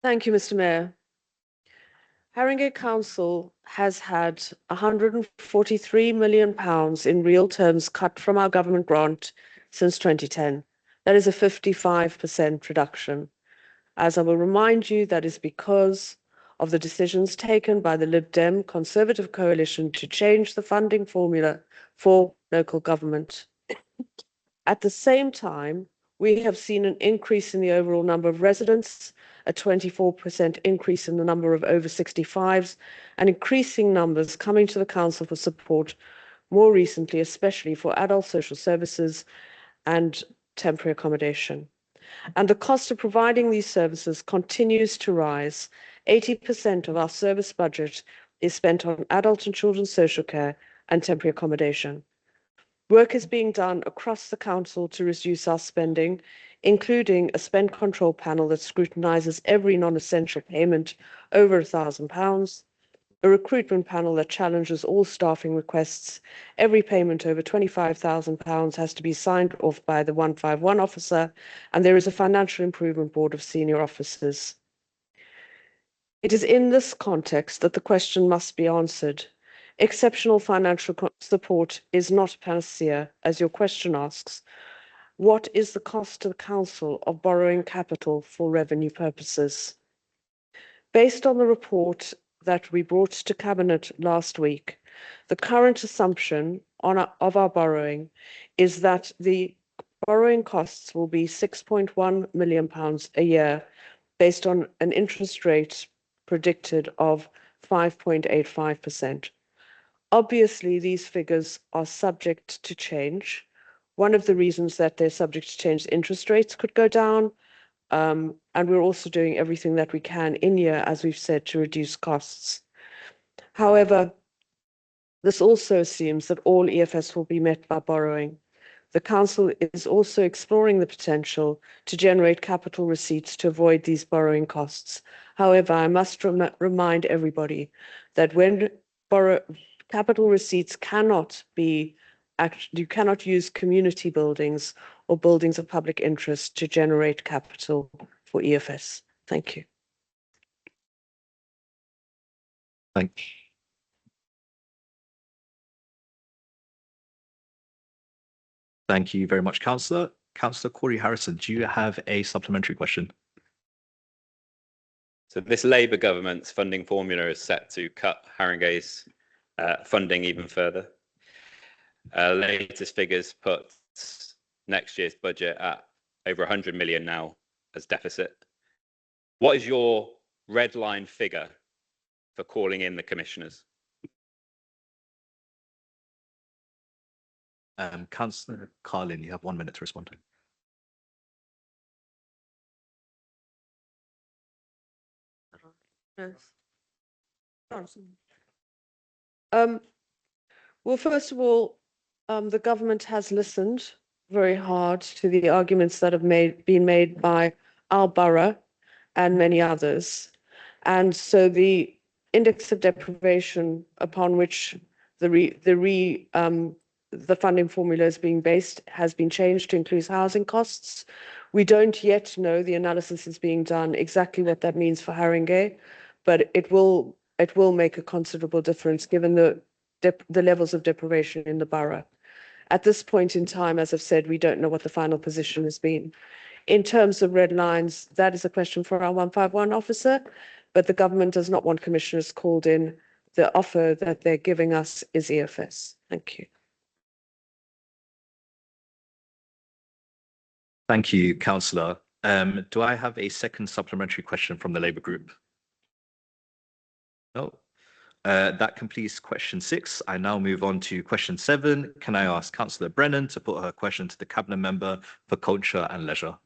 Thank you, Mr. Mayor. Haringey Council has had £143 million in real terms cut from our government grant since 2010. That is a 55% reduction. As I will remind you, that is because of the decisions taken by the Lib Dem Conservative coalition to change the funding formula for local government. At the same time, we have seen an increase in the overall number of residents, a 24% increase in the number of over 65s, and increasing numbers coming to the council for support more recently, especially for adult social services and temporary accommodation. And the cost of providing these services continues to rise. 80% of our service budget is spent on adult and children's social care and temporary accommodation. Work is being done across the council to reduce our spending, including a spend control panel that scrutinises every non-essential payment over £1,000, a recruitment panel that challenges all staffing requests. Every payment over £25,000 has to be signed off by the 151 officer, and there is a financial improvement board of senior officers. It is in this context that the question must be answered. Exceptional financial support is not a panacea, as your question asks. What is the cost to the council of borrowing capital for revenue purposes? Based on the report that we brought to Cabinet last week, the current assumption of our borrowing is that the borrowing costs will be £6.1 million a year, based on an interest rate predicted of 5.85%. Obviously, these figures are subject to change. One of the reasons that they're subject to change, interest rates could go down. And we're also doing everything that we can in year, as we've said, to reduce costs. However, this also assumes that all EFS will be met by borrowing. The Council is also exploring the potential to generate capital receipts to avoid these borrowing costs. However, I must remind everybody that when capital receipts cannot be, you cannot use community buildings or buildings of public interest to generate capital for EFS. Thank you. Thank you very much, Councillor. Councillor Corey Harrison, do you have a supplementary question? So this Labour government's funding formula is set to cut Haringey's funding even further. Latest figures put next year's budget at over 100 million now as deficit. What is your red line figure for calling in the commissioners? Councillor Carlin, you have 1 minute to respond. Well, first of all, the government has listened very hard to the arguments that have been made by our borough and many others. And so the index of deprivation upon which the funding formula is being based has been changed to include housing costs. We don't yet know, the analysis is being done, exactly what that means for Haringey, but it will make a considerable difference given the levels of deprivation in the borough. At this point in time, as I've said, we don't know what the final position has been. In terms of red lines, that is a question for our 151 officer, but the government does not want commissioners called in. The offer that they're giving us is EFS. Thank you. Thank you, Councillor. Do I have a second supplementary question from the Labour group? No. That completes question 6. I now move on to question 7. Can I ask Councillor Brennan to put her question to the Cabinet Member for Culture and Leisure?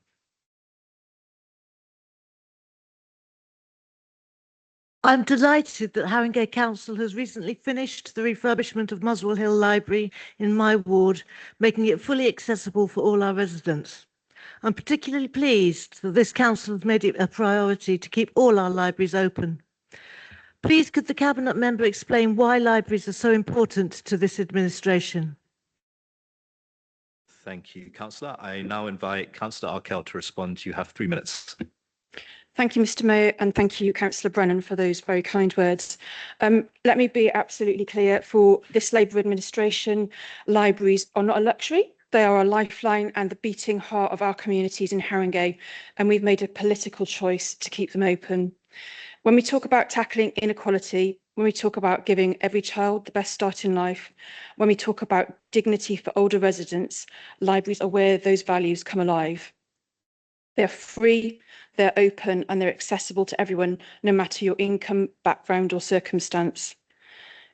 I'm delighted that Haringey Council has recently finished the refurbishment of Muswell Hill Library in my ward, making it fully accessible for all our residents. I'm particularly pleased that this council has made it a priority to keep all our libraries open. Please could the Cabinet Member explain why libraries are so important to this administration? Thank you, Councillor. I now invite Councillor Arkell to respond. You have 3 minutes. Thank you, Mr. Mayor, and thank you, Councillor Brennan, for those very kind words. Let me be absolutely clear. For this Labour administration, libraries are not a luxury. They are a lifeline and the beating heart of our communities in Haringey, and we've made a political choice to keep them open. When we talk about tackling inequality, when we talk about giving every child the best start in life, when we talk about dignity for older residents, libraries are where those values come alive. They're free, they're open, and they're accessible to everyone, no matter your income, background, or circumstance.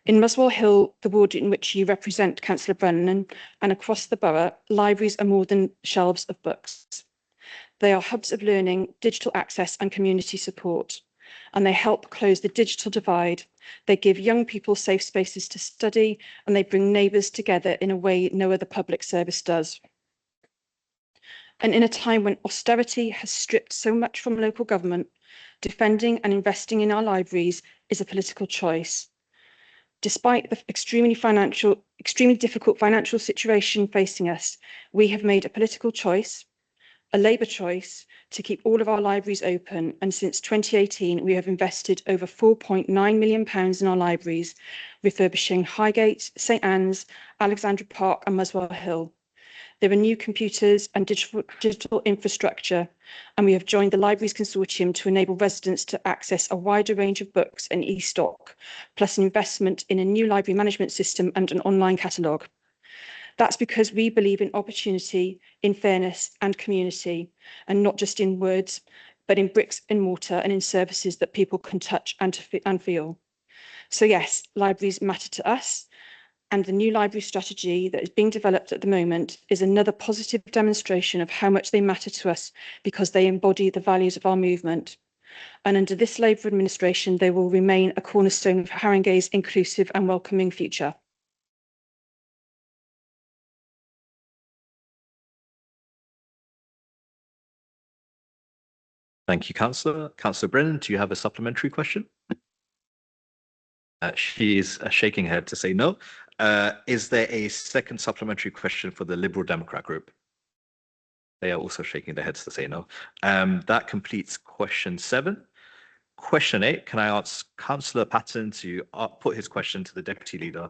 In Muswell Hill, the ward in which you represent, Councillor Brennan, and across the borough, libraries are more than shelves of books. They are hubs of learning, digital access, and community support, and they help close the digital divide. They give young people safe spaces to study, and they bring neighbours together in a way no other public service does. And in a time when austerity has stripped so much from local government, defending and investing in our libraries is a political choice. Despite the extremely difficult financial situation facing us, we have made a political choice, a Labour choice, to keep all of our libraries open. And since 2018, we have invested over £4.9 million in our libraries, refurbishing Highgate, St Anne's, Alexandra Park and Muswell Hill. There are new computers and digital infrastructure, and we have joined the Libraries Consortium to enable residents to access a wider range of books and e-stock, plus an investment in a new library management system and an online catalogue. That's because we believe in opportunity, in fairness and community, and not just in words, but in bricks and mortar and in services that people can touch and feel. So yes, libraries matter to us, and the new library strategy that is being developed at the moment is another positive demonstration of how much they matter to us because they embody the values of our movement. And under this Labour administration, they will remain a cornerstone of Haringey's inclusive and welcoming future. Thank you, Councillor. Councillor Brennan, do you have a supplementary question? She is shaking her head to say no. Is there a second supplementary question for the Liberal Democrat group? They are also shaking their heads to say no. That completes question 7. Question 8, can I ask Councillor Patton to put his question to the Deputy Leader?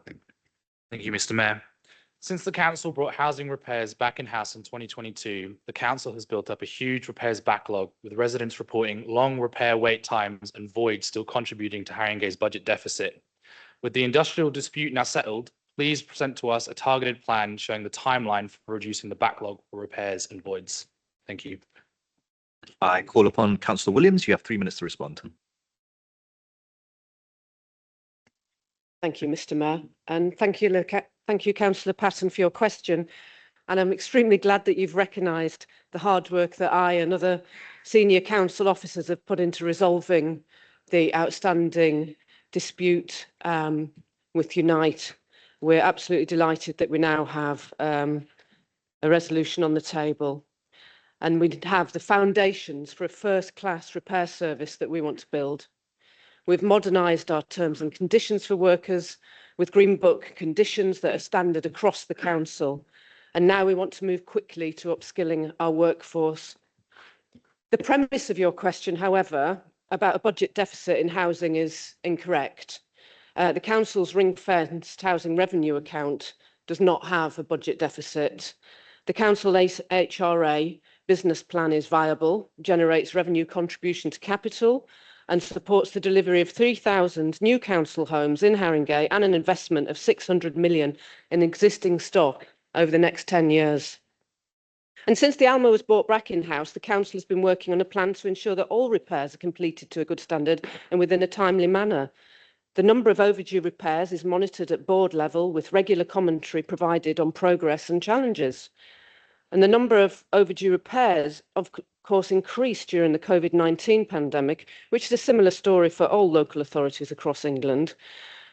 Thank you, Mr. Mayor. Since the council brought housing repairs back in-house in 2022, the council has built up a huge repairs backlog, with residents reporting long repair wait times and voids still contributing to Haringey's budget deficit. With the industrial dispute now settled, please present to us a targeted plan showing the timeline for reducing the backlog for repairs and voids. Thank you. I call upon Councillor Williams. You have 3 minutes to respond. Thank you, Mr. Mayor, and thank you, Councillor Patton, for your question. And I'm extremely glad that you've recognised the hard work that I and other senior council officers have put into resolving the outstanding dispute with Unite. We're absolutely delighted that we now have a resolution on the table, and we have the foundations for a first-class repair service that we want to build. We've modernised our terms and conditions for workers with Green Book conditions that are standard across the council. And now we want to move quickly to upskilling our workforce. The premise of your question, however, about a budget deficit in housing is incorrect. The council's ring-fenced housing revenue account does not have a budget deficit. The council HRA business plan is viable, generates revenue contribution to capital, and supports the delivery of 3,000 new council homes in Haringey and an investment of 600 million in existing stock over the next 10 years. And since the Almo was brought back in-house, the council has been working on a plan to ensure that all repairs are completed to a good standard and within a timely manner. The number of overdue repairs is monitored at board level with regular commentary provided on progress and challenges. And the number of overdue repairs, of course, increased during the COVID-19 pandemic, which is a similar story for all local authorities across England.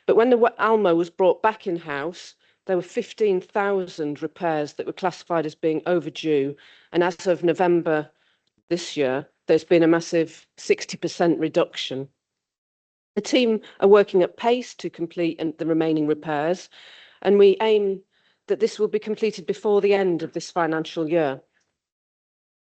But when the Almo was brought back in-house, there were 15,000 repairs that were classified as being overdue. And as of November this year, there's been a massive 60% reduction. The team are working at pace to complete the remaining repairs, and we aim that this will be completed before the end of this financial year.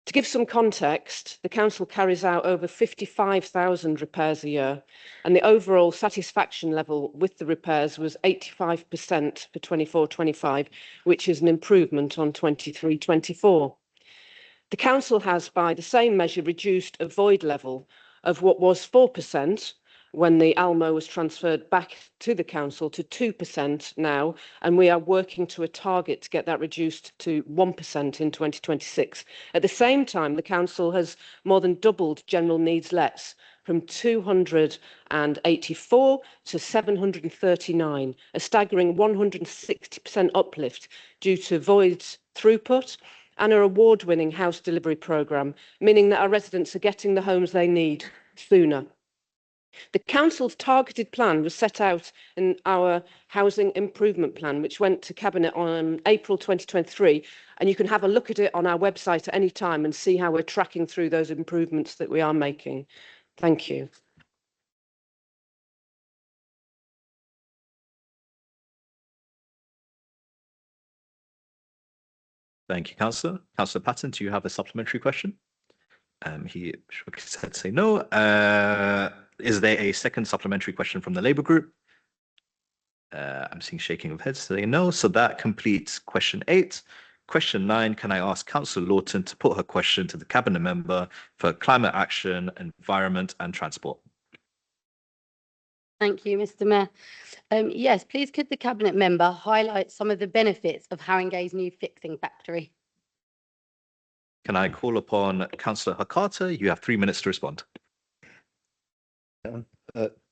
To give some context, the council carries out over 55,000 repairs a year, and the overall satisfaction level with the repairs was 85% for 24-25, which is an improvement on 23-24. The council has, by the same measure, reduced a void level of what was 4% when the Almo was transferred back to the council to 2% now, and we are working to a target to get that reduced to 1% in 2026. At the same time, the council has more than doubled general needs lets from 284 to 739, a staggering 160% uplift due to voids throughput and our award-winning house delivery programme, meaning that our residents are getting the homes they need sooner. The council's targeted plan was set out in our housing improvement plan, which went to Cabinet on April 2023, and you can have a look at it on our website at any time and see how we're tracking through those improvements that we are making. Thank you. Thank you, Councillor. Councillor Patton, do you have a supplementary question? He shook his head to say no. Is there a second supplementary question from the Labour group? I'm seeing shaking of heads saying no. So that completes question 8. Question 9, can I ask Councillor Lawton to put her question to the Cabinet Member for Climate Action, Environment and Transport? Thank you, Mr. Mayor. Yes, please could the Cabinet Member highlight some of the benefits of Haringey's new fixing factory? Can I call upon Councillor Hakata? You have 3 minutes to respond.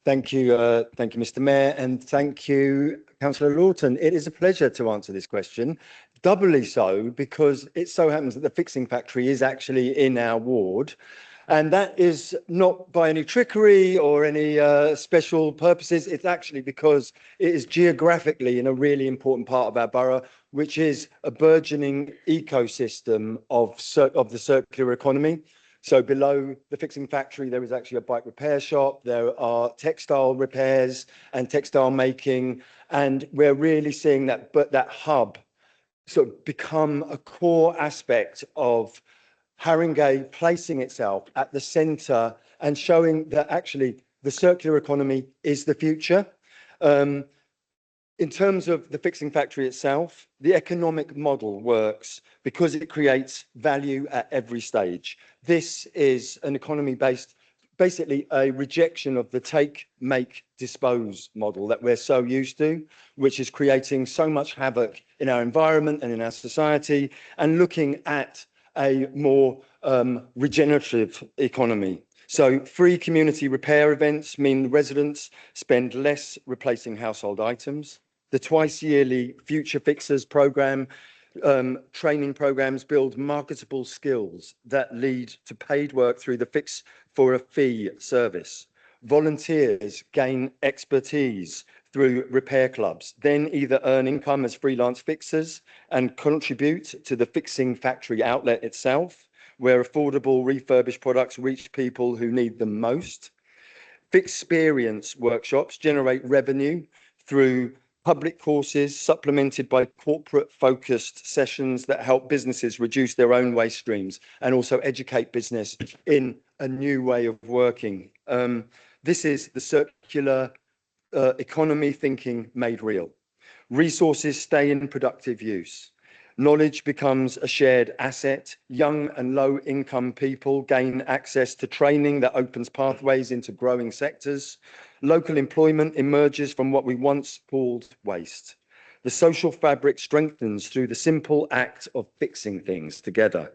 Thank you, Mr. Mayor, and thank you, Councillor Lawton. It is a pleasure to answer this question, doubly so because it so happens that the fixing factory is actually in our ward. And that is not by any trickery or any special purposes. It's actually because it is geographically in a really important part of our borough, which is a burgeoning ecosystem of the circular economy. So below the fixing factory, there is actually a bike repair shop. There are textile repairs and textile making. And we're really seeing that hub sort of become a core aspect of Haringey placing itself at the centre and showing that actually the circular economy is the future. In terms of the fixing factory itself, the economic model works because it creates value at every stage. This is an economy based, basically a rejection of the take, make, dispose model that we're so used to, which is creating so much havoc in our environment and in our society, and looking at a more regenerative economy. So free community repair events mean residents spend less replacing household items. The twice yearly Future Fixers programme, training programmes build marketable skills that lead to paid work through the Fix for a Fee service. Volunteers gain expertise through repair clubs, then either earn income as freelance fixers and contribute to the fixing factory outlet itself, where affordable refurbished products reach people who need them most. Fixperience workshops generate revenue through public courses supplemented by corporate focused sessions that help businesses reduce their own waste streams and also educate business in a new way of working. This is the circular economy thinking made real. Resources stay in productive use. Knowledge becomes a shared asset. Young and low income people gain access to training that opens pathways into growing sectors. Local employment emerges from what we once called waste. The social fabric strengthens through the simple act of fixing things together.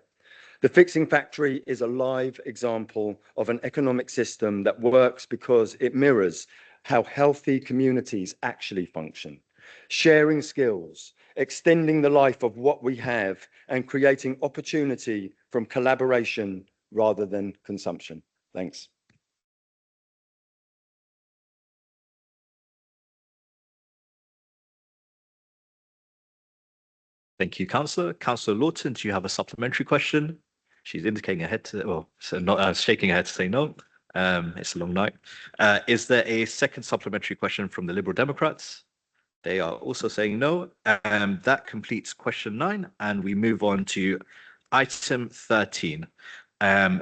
The fixing factory is a live example of an economic system that works because it mirrors how healthy communities actually function. Sharing skills, extending the life of what we have, and creating opportunity from collaboration rather than consumption. Thanks. Thank you, Councillor. Councillor Lawton, do you have a supplementary question? She's indicating her head to, well, so not shaking her head to say no. It's a long night. Is there a second supplementary question from the Liberal Democrats? They are also saying no. That completes question 9, and we move on to item 13.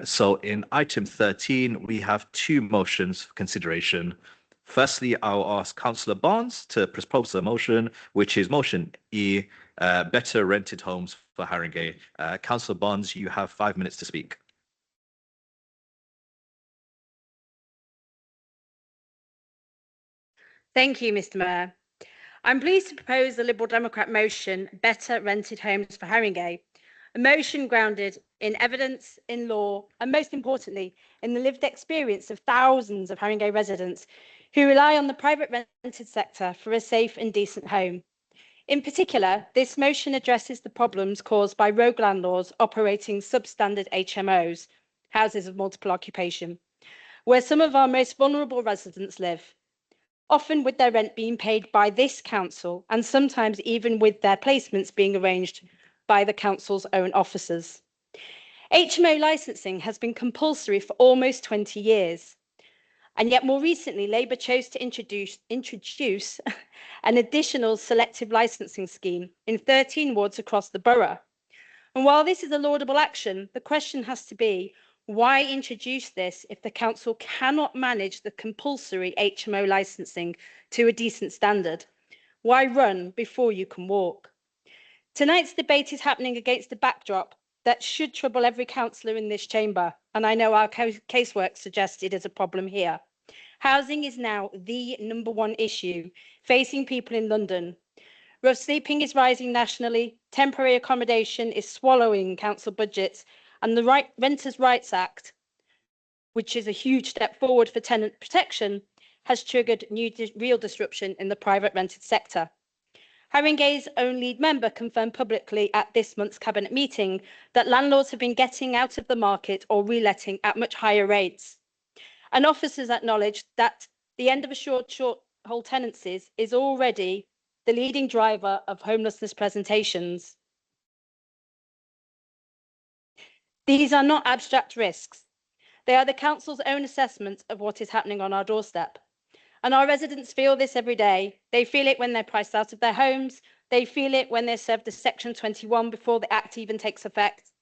So in item 13, we have 2 motions for consideration. Firstly, I'll ask Councillor Barnes to propose the motion, which is motion E, better rented homes for Haringey. Councillor Barnes, you have 5 minutes to speak. Thank you, Mr. Mayor. I'm pleased to propose the Liberal Democrat motion, Better Rented Homes for Haringey, a motion grounded in evidence, in law, and most importantly, in the lived experience of thousands of Haringey residents who rely on the private rented sector for a safe and decent home. In particular, this motion addresses the problems caused by rogue landlords operating substandard HMOs, houses of multiple occupation, where some of our most vulnerable residents live, often with their rent being paid by this council and sometimes even with their placements being arranged by the council's own officers. HMO licensing has been compulsory for almost 20 years. And yet more recently, Labour chose to introduce an additional selective licensing scheme in 13 wards across the borough. And while this is a laudable action, the question has to be, why introduce this if the council cannot manage the compulsory HMO licensing to a decent standard? Why run before you can walk? Tonight's debate is happening against a backdrop that should trouble every councillor in this chamber, and I know our casework suggests it is a problem here. Housing is now the #1 issue facing people in London. Rough sleeping is rising nationally, temporary accommodation is swallowing council budgets, and the Renters' Rights Act, which is a huge step forward for tenant protection, has triggered real disruption in the private rented sector. Haringey's own lead member confirmed publicly at this month's cabinet meeting that landlords have been getting out of the market or reletting at much higher rates. And officers acknowledged that the end of a short-hold tenancies is already the leading driver of homelessness presentations. These are not abstract risks. They are the council's own assessment of what is happening on our doorstep. And our residents feel this every day. They feel it when they're priced out of their homes. They feel it when they're served a Section 21 before the Act even takes effect.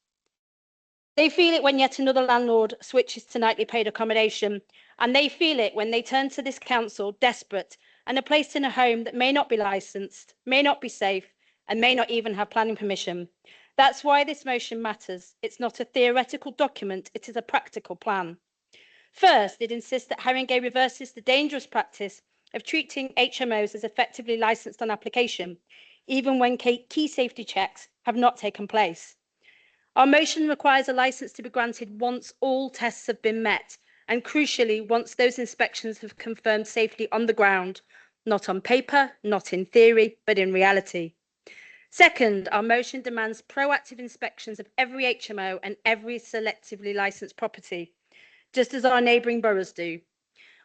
They feel it when yet another landlord switches to nightly paid accommodation. And they feel it when they turn to this council desperate and are placed in a home that may not be licensed, may not be safe, and may not even have planning permission. That's why this motion matters. It's not a theoretical document, it is a practical plan. First, it insists that Haringey reverses the dangerous practice of treating HMOs as effectively licensed on application, even when key safety checks have not taken place. Our motion requires a licence to be granted once all tests have been met, and crucially, once those inspections have confirmed safety on the ground, not on paper, not in theory, but in reality. Second, our motion demands proactive inspections of every HMO and every selectively licensed property, just as our neighbouring boroughs do.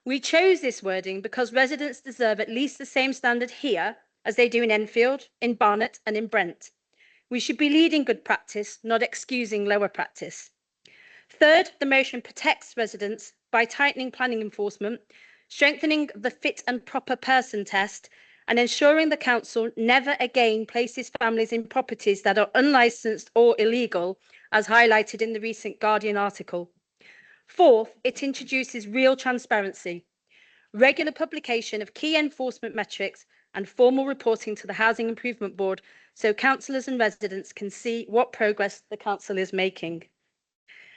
We chose this wording because residents deserve at least the same standard here as they do in Enfield, in Barnet and in Brent. We should be leading good practice, not excusing lower practice. Third, the motion protects residents by tightening planning enforcement, strengthening the fit and proper person test, and ensuring the council never again places families in properties that are unlicensed or illegal, as highlighted in the recent Guardian article. Fourth, it introduces real transparency, regular publication of key enforcement metrics and formal reporting to the Housing Improvement Board so councillors and residents can see what progress the council is making.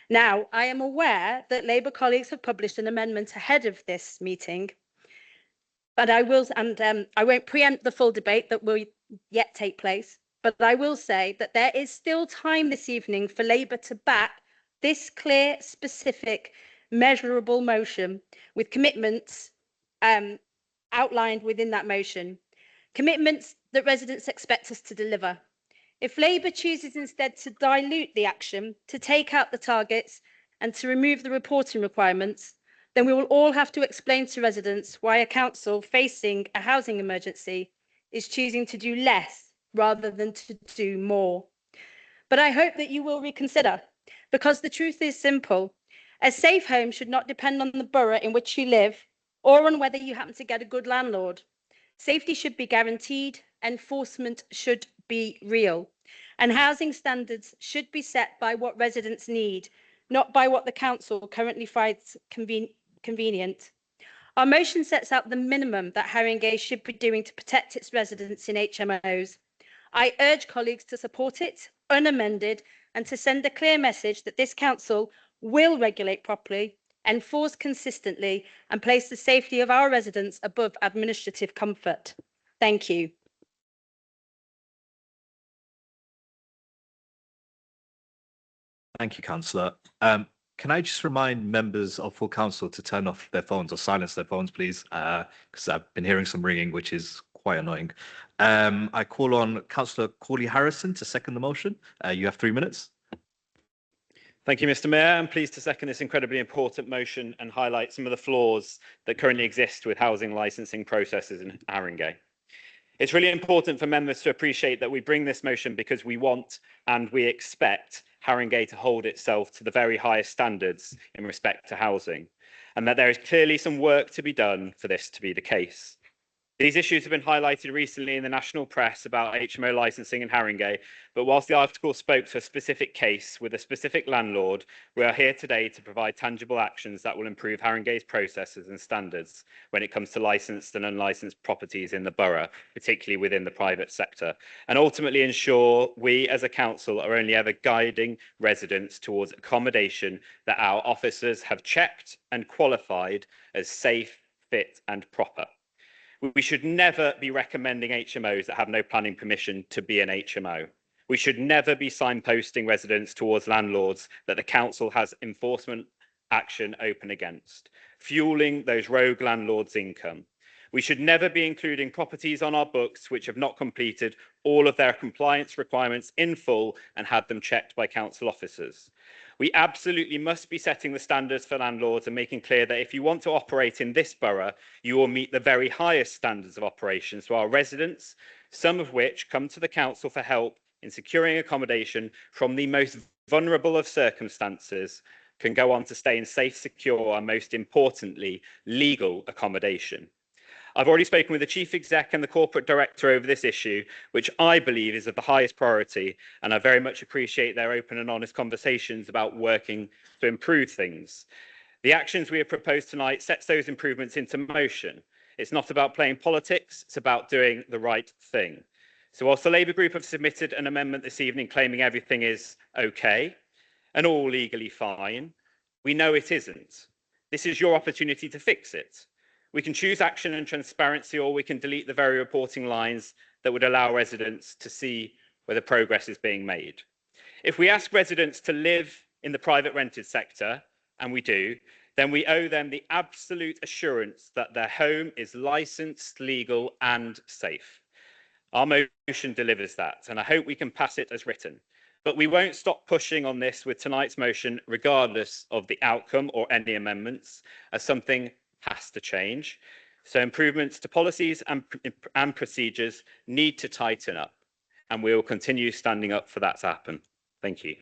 Now, I am aware that Labour colleagues have published an amendment ahead of this meeting, but I won't preempt the full debate that will yet take place, but I will say that there is still time this evening for Labour to back this clear, specific, measurable motion with commitments outlined within that motion, commitments that residents expect us to deliver. If Labour chooses instead to dilute the action, to take out the targets and to remove the reporting requirements, then we will all have to explain to residents why a council facing a housing emergency is choosing to do less rather than to do more. But I hope that you will reconsider, because the truth is simple. A safe home should not depend on the borough in which you live or on whether you happen to get a good landlord. Safety should be guaranteed, enforcement should be real, and housing standards should be set by what residents need, not by what the council currently finds convenient. Our motion sets out the minimum that Haringey should be doing to protect its residents in HMOs. I urge colleagues to support it, unamended, and to send a clear message that this council will regulate properly, enforce consistently, and place the safety of our residents above administrative comfort. Thank you. Thank you, Councillor. Can I just remind members of full council to turn off their phones or silence their phones, please? Because I've been hearing some ringing, which is quite annoying. I call on Councillor Corley Harrison to second the motion. You have 3 minutes. Thank you, Mr. Mayor. I'm pleased to second this incredibly important motion and highlight some of the flaws that currently exist with housing licensing processes in Haringey. It's really important for members to appreciate that we bring this motion because we want and we expect Haringey to hold itself to the very highest standards in respect to housing, and that there is clearly some work to be done for this to be the case. These issues have been highlighted recently in the national press about HMO licensing in Haringey, but whilst the article spoke to a specific case with a specific landlord, we are here today to provide tangible actions that will improve Haringey's processes and standards when it comes to licensed and unlicensed properties in the borough, particularly within the private sector, and ultimately ensure we as a council are only ever guiding residents towards accommodation that our officers have checked and qualified as safe, fit and proper. We should never be recommending HMOs that have no planning permission to be an HMO. We should never be signposting residents towards landlords that the council has enforcement action open against, fueling those rogue landlords' income. We should never be including properties on our books which have not completed all of their compliance requirements in full and had them checked by council officers. We absolutely must be setting the standards for landlords and making clear that if you want to operate in this borough, you will meet the very highest standards of operations so our residents, some of which come to the council for help in securing accommodation from the most vulnerable of circumstances, can go on to stay in safe, secure, and most importantly, legal accommodation. I've already spoken with the Chief Exec and the Corporate Director over this issue, which I believe is of the highest priority, and I very much appreciate their open and honest conversations about working to improve things. The actions we have proposed tonight sets those improvements into motion. It's not about playing politics, it's about doing the right thing. So whilst the Labour Group have submitted an amendment this evening claiming everything is okay and all legally fine, we know it isn't. This is your opportunity to fix it. We can choose action and transparency, or we can delete the very reporting lines that would allow residents to see whether progress is being made. If we ask residents to live in the private rented sector, and we do, then we owe them the absolute assurance that their home is licensed, legal, and safe. Our motion delivers that, and I hope we can pass it as written. But we won't stop pushing on this with tonight's motion, regardless of the outcome or any amendments, as something has to change. So improvements to policies and procedures need to tighten up, and we will continue standing up for that to happen. Thank you.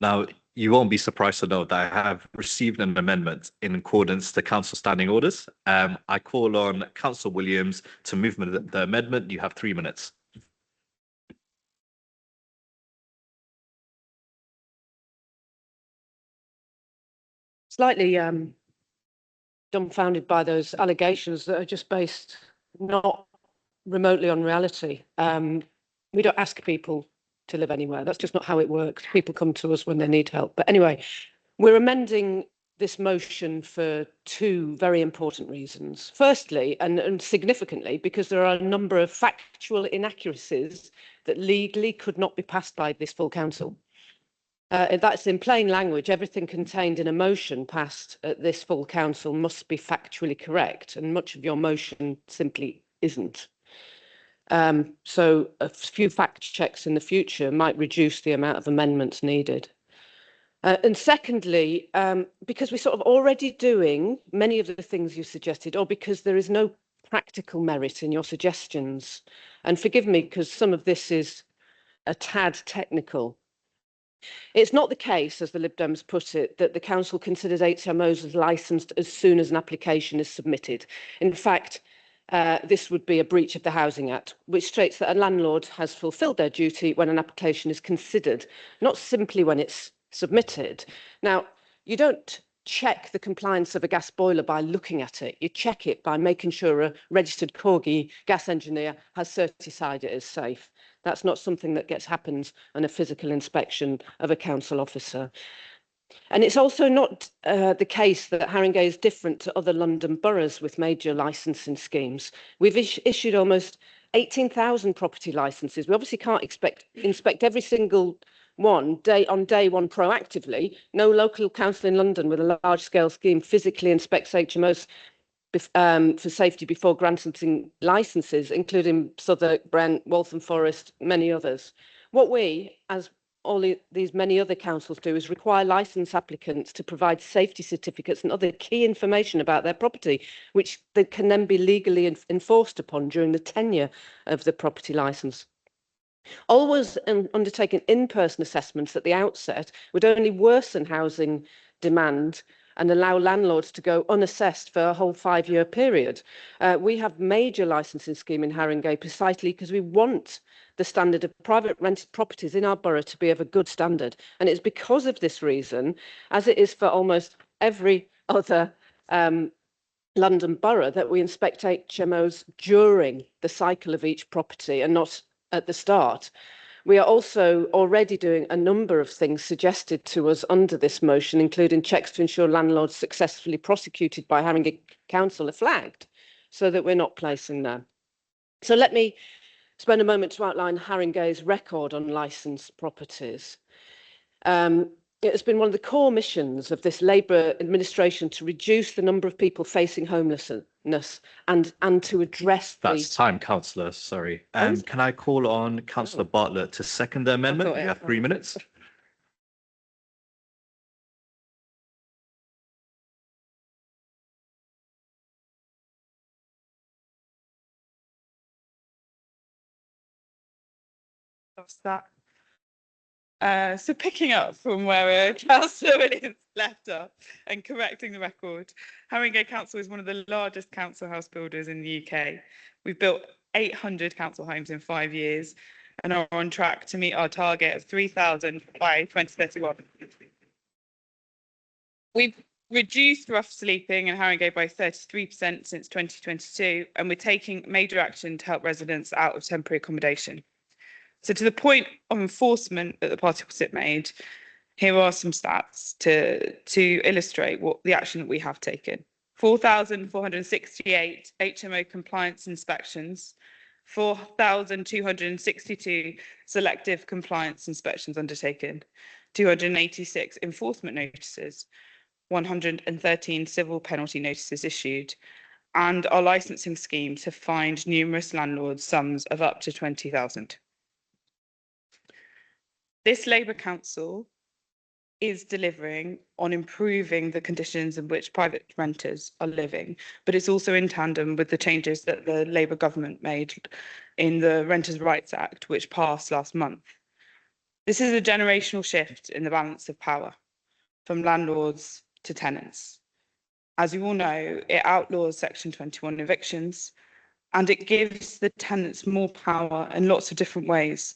Now, you won't be surprised to know that I have received an amendment in accordance to council standing orders. I call on Councillor Williams to move the amendment. You have 3 minutes. Slightly dumbfounded by those allegations that are just based not remotely on reality. We don't ask people to live anywhere. That's just not how it works. People come to us when they need help. But anyway, we're amending this motion for two very important reasons. Firstly, and significantly, because there are a number of factual inaccuracies that legally could not be passed by this full council. That's in plain language. Everything contained in a motion passed at this full council must be factually correct, and much of your motion simply isn't. So a few fact checks in the future might reduce the amount of amendments needed. And secondly, because we're sort of already doing many of the things you suggested, or because there is no practical merit in your suggestions. And forgive me, because some of this is a tad technical. It's not the case, as the Lib Dems put it, that the council considers HMOs as licensed as soon as an application is submitted. In fact, this would be a breach of the Housing Act, which states that a landlord has fulfilled their duty when an application is considered, not simply when it's submitted. Now, you don't check the compliance of a gas boiler by looking at it. You check it by making sure a registered Corgi gas engineer has certified it as safe. That's not something that happens on a physical inspection of a council officer. And it's also not the case that Haringey is different to other London boroughs with major licensing schemes. We've issued almost 18,000 property licenses. We obviously can't inspect every single one on day one proactively. No local council in London with a large-scale scheme physically inspects HMOs for safety before granting licenses, including Southwark, Brent, Waltham Forest, many others. What we, as all these many other councils do, is require licence applicants to provide safety certificates and other key information about their property, which they can then be legally enforced upon during the tenure of the property licence. Always undertaking in-person assessments at the outset would only worsen housing demand and allow landlords to go unassessed for a whole 5-year period. We have major licensing scheme in Haringey precisely because we want the standard of private rented properties in our borough to be of a good standard. And it's because of this reason, as it is for almost every other London borough, that we inspect HMOs during the cycle of each property and not at the start. We are also already doing a number of things suggested to us under this motion, including checks to ensure landlords successfully prosecuted by Haringey Council are flagged, so that we're not placing them. So let me spend a moment to outline Haringey's record on licensed properties. It has been one of the core missions of this Labour administration to reduce the number of people facing homelessness and to address That's time, councillor. Sorry. Can I call on Councillor Bartlett to second the amendment? You have 3 minutes. Lost that. So picking up from where Councillor Williams left off and correcting the record, Haringey Council is one of the largest council house builders in the UK. We've built 800 council homes in 5 years and are on track to meet our target of 3,000 by 2031. We've reduced rough sleeping in Haringey by 33% since 2022, and we're taking major action to help residents out of temporary accommodation. So to the point of enforcement that the party opposite made, here are some stats to illustrate what the action that we have taken. 4,468 HMO compliance inspections, 4,262 selective compliance inspections undertaken, 286 enforcement notices, 113 civil penalty notices issued, and our licensing scheme to find numerous landlords sums of up to 20,000. This Labour Council is delivering on improving the conditions in which private renters are living, but it's also in tandem with the changes that the Labour government made in the Renters' Rights Act, which passed last month. This is a generational shift in the balance of power from landlords to tenants. As you all know, it outlaws Section 21 evictions, and it gives the tenants more power in lots of different ways,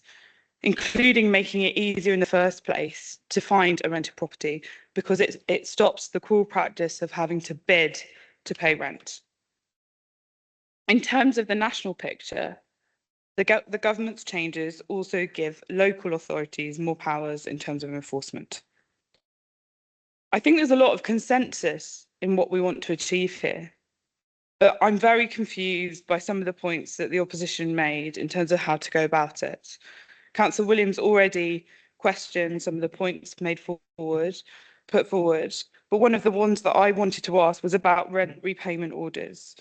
including making it easier in the first place to find a rented property, because it stops the cruel practice of having to bid to pay rent. In terms of the national picture, the government's changes also give local authorities more powers in terms of enforcement. I think there's a lot of consensus in what we want to achieve here, but I'm very confused by some of the points that the opposition made in terms of how to go about it. Councillor Williams already questioned some of the points put forward, but one of the ones that I wanted to ask was about rent repayment orders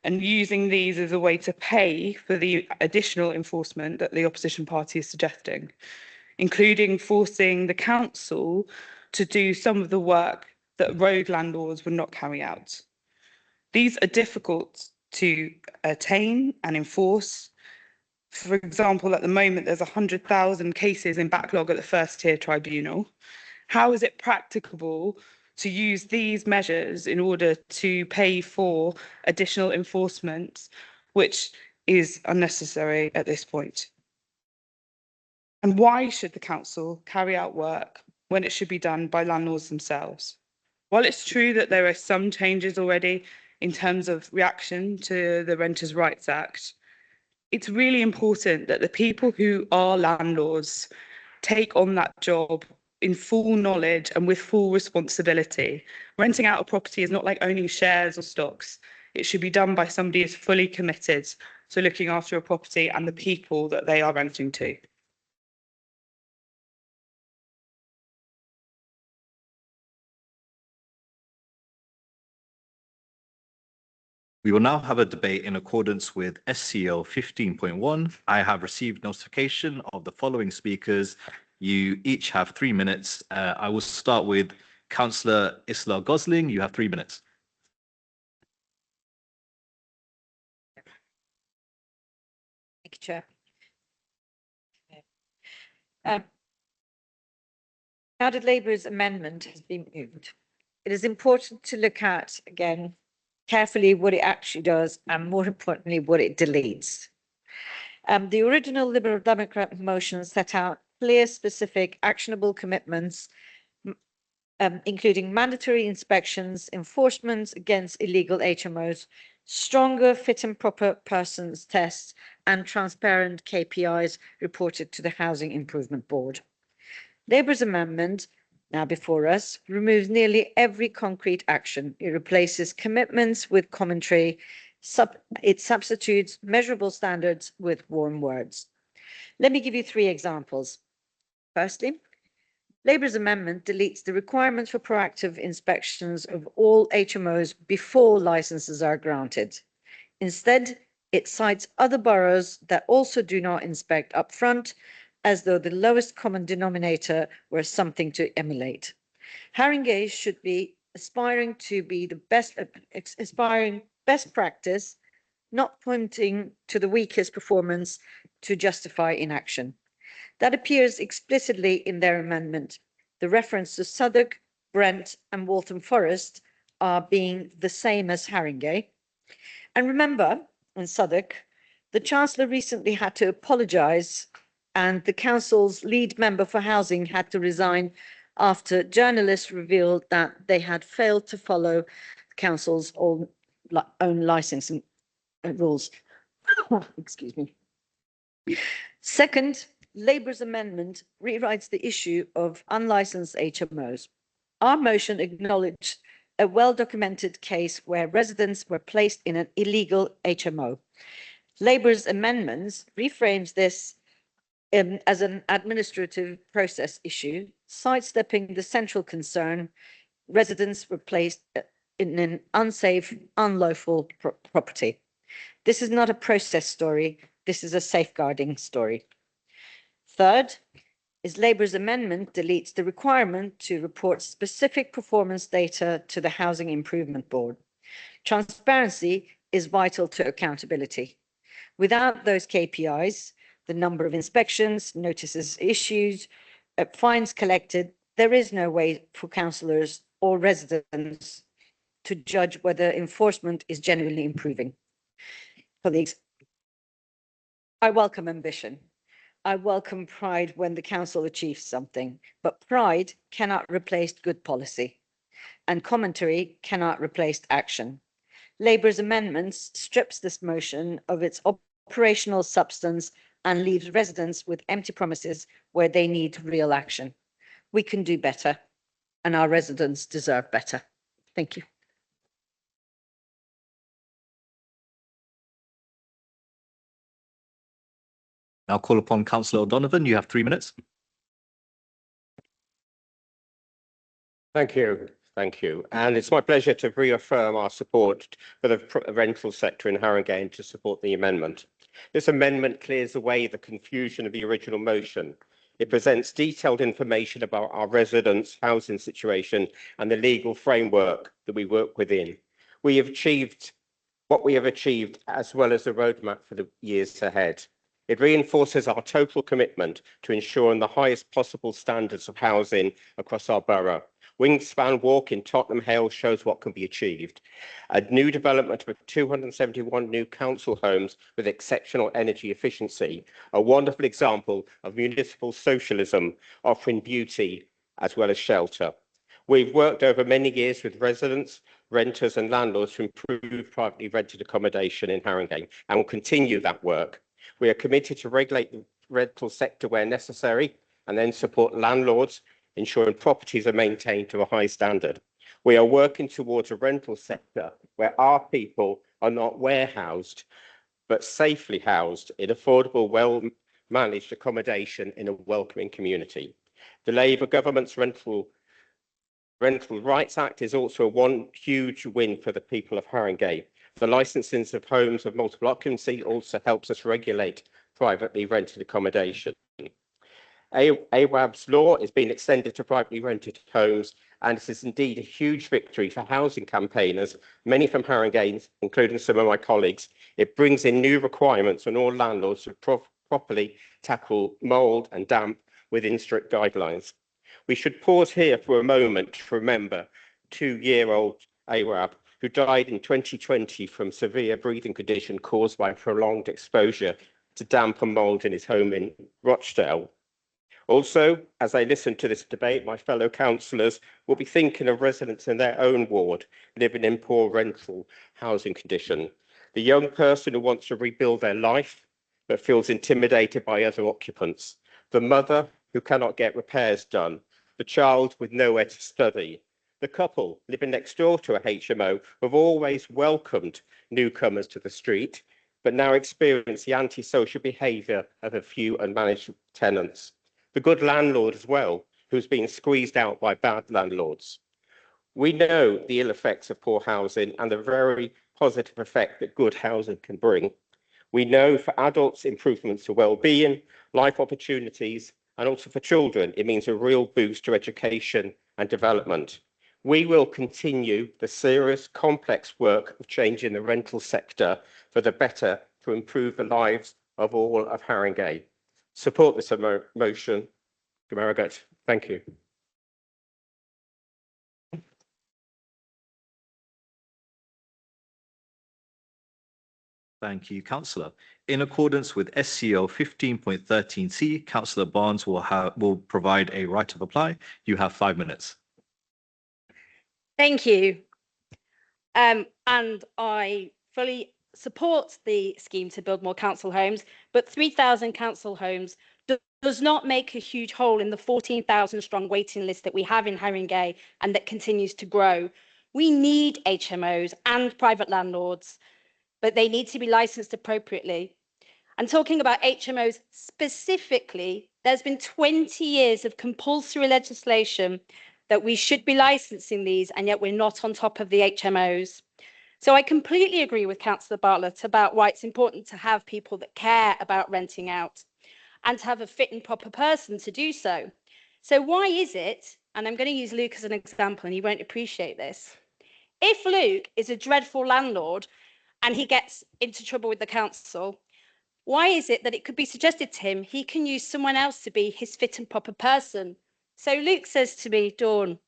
and using these as a way to pay for the additional enforcement that the opposition party is suggesting, including forcing the council to do some of the work that rogue landlords would not carry out. These are difficult to attain and enforce. For example, at the moment, there's 100,000 cases in backlog at the first tier tribunal. How is it practicable to use these measures in order to pay for additional enforcement, which is unnecessary at this point? And why should the council carry out work when it should be done by landlords themselves? While it's true that there are some changes already in terms of reaction to the Renters' Rights Act, it's really important that the people who are landlords take on that job in full knowledge and with full responsibility. Renting out a property is not like owning shares or stocks. It should be done by somebody who's fully committed to looking after a property and the people that they are renting to. We will now have a debate in accordance with SCL 15.1. I have received notification of the following speakers. You each have 3 minutes. I will start with Councillor Isla Gosling. You have 3 minutes. Thank you, Chair. Now that Labour's amendment has been moved, it is important to look at, again, carefully what it actually does and, more importantly, what it deletes. The original Liberal Democrat motion set out clear, specific, actionable commitments, including mandatory inspections, enforcement against illegal HMOs, stronger fit and proper persons tests, and transparent KPIs reported to the Housing Improvement Board. Labour's amendment, now before us, removes nearly every concrete action. It replaces commitments with commentary, It substitutes measurable standards with warm words. Let me give you 3 examples. Firstly, Labour's amendment deletes the requirement for proactive inspections of all HMOs before licenses are granted. Instead, it cites other boroughs that also do not inspect upfront, as though the lowest common denominator were something to emulate. Haringey should be aspiring to be the best practice, not pointing to the weakest performance to justify inaction. That appears explicitly in their amendment. The reference to Southwark, Brent and Waltham Forest are being the same as Haringey. And remember, in Southwark, the Chancellor recently had to apologise and the council's lead member for housing had to resign after journalists revealed that they had failed to follow the council's own licensing rules. Excuse me. Second, Labour's amendment rewrites the issue of unlicensed HMOs. Our motion acknowledged a well-documented case where residents were placed in an illegal HMO. Labour's amendments reframes this as an administrative process issue, sidestepping the central concern: residents were placed in an unsafe, unlawful property. This is not a process story, this is a safeguarding story. Third is Labour's amendment deletes the requirement to report specific performance data to the Housing Improvement Board. Transparency is vital to accountability. Without those KPIs, the number of inspections, notices issued, fines collected, there is no way for councillors or residents to judge whether enforcement is genuinely improving. Colleagues, I welcome ambition. I welcome pride when the council achieves something, but pride cannot replace good policy, and commentary cannot replace action. Labour's amendments strips this motion of its operational substance and leaves residents with empty promises where they need real action. We can do better, and our residents deserve better. Thank you. I'll call upon Councillor O'Donovan. You have 3 minutes. Thank you. Thank you. And it's my pleasure to reaffirm our support for the rental sector in Haringey and to support the amendment. This amendment clears away the confusion of the original motion. It presents detailed information about our residents' housing situation and the legal framework that we work within. We have achieved what we have achieved, as well as the roadmap for the years ahead. It reinforces our total commitment to ensuring the highest possible standards of housing across our borough. Wingspan Walk in Tottenham Hale shows what can be achieved. A new development of 271 new council homes with exceptional energy efficiency, a wonderful example of municipal socialism offering beauty as well as shelter. We've worked over many years with residents, renters and landlords to improve privately rented accommodation in Haringey and will continue that work. We are committed to regulate the rental sector where necessary and then support landlords, ensuring properties are maintained to a high standard. We are working towards a rental sector where our people are not warehoused, but safely housed in affordable, well-managed accommodation in a welcoming community. The Labour government's Rental Rights Act is also one huge win for the people of Haringey. The licensing of homes of multiple occupancy also helps us regulate privately rented accommodation. AWAB's law is being extended to privately rented homes, and this is indeed a huge victory for housing campaigners, many from Haringey, including some of my colleagues. It brings in new requirements on all landlords to properly tackle mould and damp within strict guidelines. We should pause here for a moment to remember 2-year-old AWAB, who died in 2020 from severe breathing condition caused by prolonged exposure to damp and mould in his home in Rochdale. Also, as I listen to this debate, my fellow councillors will be thinking of residents in their own ward living in poor rental housing condition. The young person who wants to rebuild their life but feels intimidated by other occupants. The mother who cannot get repairs done. The child with nowhere to study. The couple living next door to a HMO have always welcomed newcomers to the street, but now experience the antisocial behaviour of a few unmanaged tenants. The good landlord as well, who's been squeezed out by bad landlords. We know the ill effects of poor housing and the very positive effect that good housing can bring. We know for adults, improvements to well-being, life opportunities, and also for children, it means a real boost to education and development. We will continue the serious, complex work of changing the rental sector for the better to improve the lives of all of Haringey. Support this motion. Thank you. Thank you, Councillor. In accordance with SCO 15.13C, Councillor Barnes will provide a right of apply. You have 5 minutes. Thank you. And I fully support the scheme to build more council homes, but 3,000 council homes does not make a huge hole in the 14,000 strong waiting list that we have in Haringey and that continues to grow. We need HMOs and private landlords, but they need to be licensed appropriately. And talking about HMOs specifically, there's been 20 years of compulsory legislation that we should be licensing these, and yet we're not on top of the HMOs. So I completely agree with Councillor Bartlett about why it's important to have people that care about renting out and to have a fit and proper person to do so. So why is it, and I'm going to use Luke as an example and you won't appreciate this, if Luke is a dreadful landlord and he gets into trouble with the council, why is it that it could be suggested to him he can use someone else to be his fit and proper person? So Luke says to me, Dawn,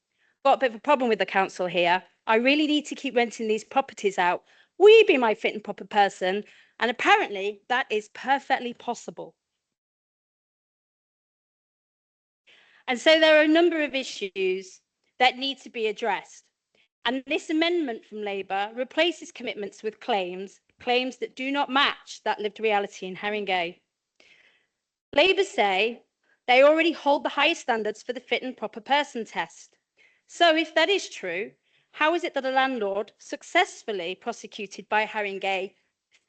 got a bit of a problem with the council here. I really need to keep renting these properties out. Will you be my fit and proper person? And apparently that is perfectly possible. And so there are a number of issues that need to be addressed. And this amendment from Labour replaces commitments with claims that do not match that lived reality in Haringey. Labour say they already hold the highest standards for the fit and proper person test. So if that is true, how is it that a landlord successfully prosecuted by Haringey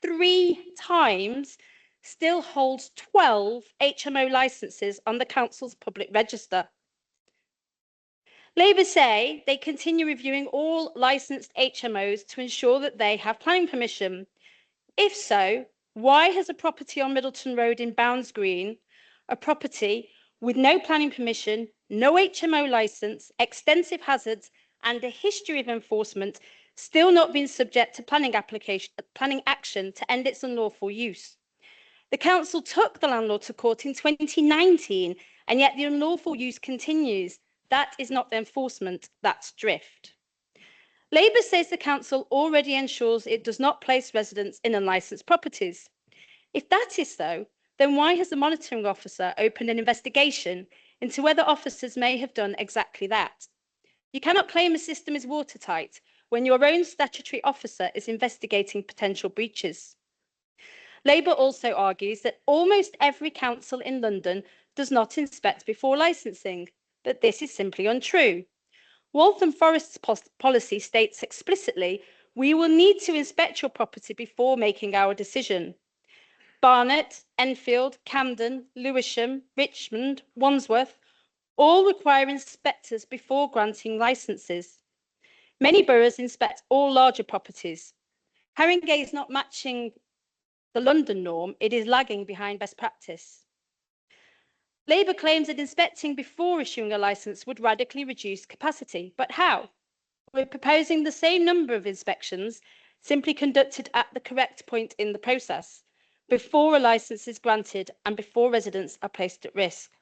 3 times still holds 12 HMO licences on the council's public register? Labour say they continue reviewing all licensed HMOs to ensure that they have planning permission. If so, why has a property on Middleton Road in Bounds Green, a property with no planning permission, no HMO licence, extensive hazards and a history of enforcement, still not been subject to planning action to end its unlawful use? The council took the landlord to court in 2019 and yet the unlawful use continues. That is not enforcement, that's drift. Labour says the council already ensures it does not place residents in unlicensed properties. If that is so, then why has the monitoring officer opened an investigation into whether officers may have done exactly that? You cannot claim a system is watertight when your own statutory officer is investigating potential breaches. Labour also argues that almost every council in London does not inspect before licensing, but this is simply untrue. Waltham Forest's policy states explicitly, we will need to inspect your property before making our decision. Barnet, Enfield, Camden, Lewisham, Richmond, Wandsworth all require inspectors before granting licences. Many boroughs inspect all larger properties. Haringey is not matching the London norm, it is lagging behind best practice. Labour claims that inspecting before issuing a licence would radically reduce capacity, but how? We're proposing the same number of inspections, simply conducted at the correct point in the process, before a licence is granted and before residents are placed at risk.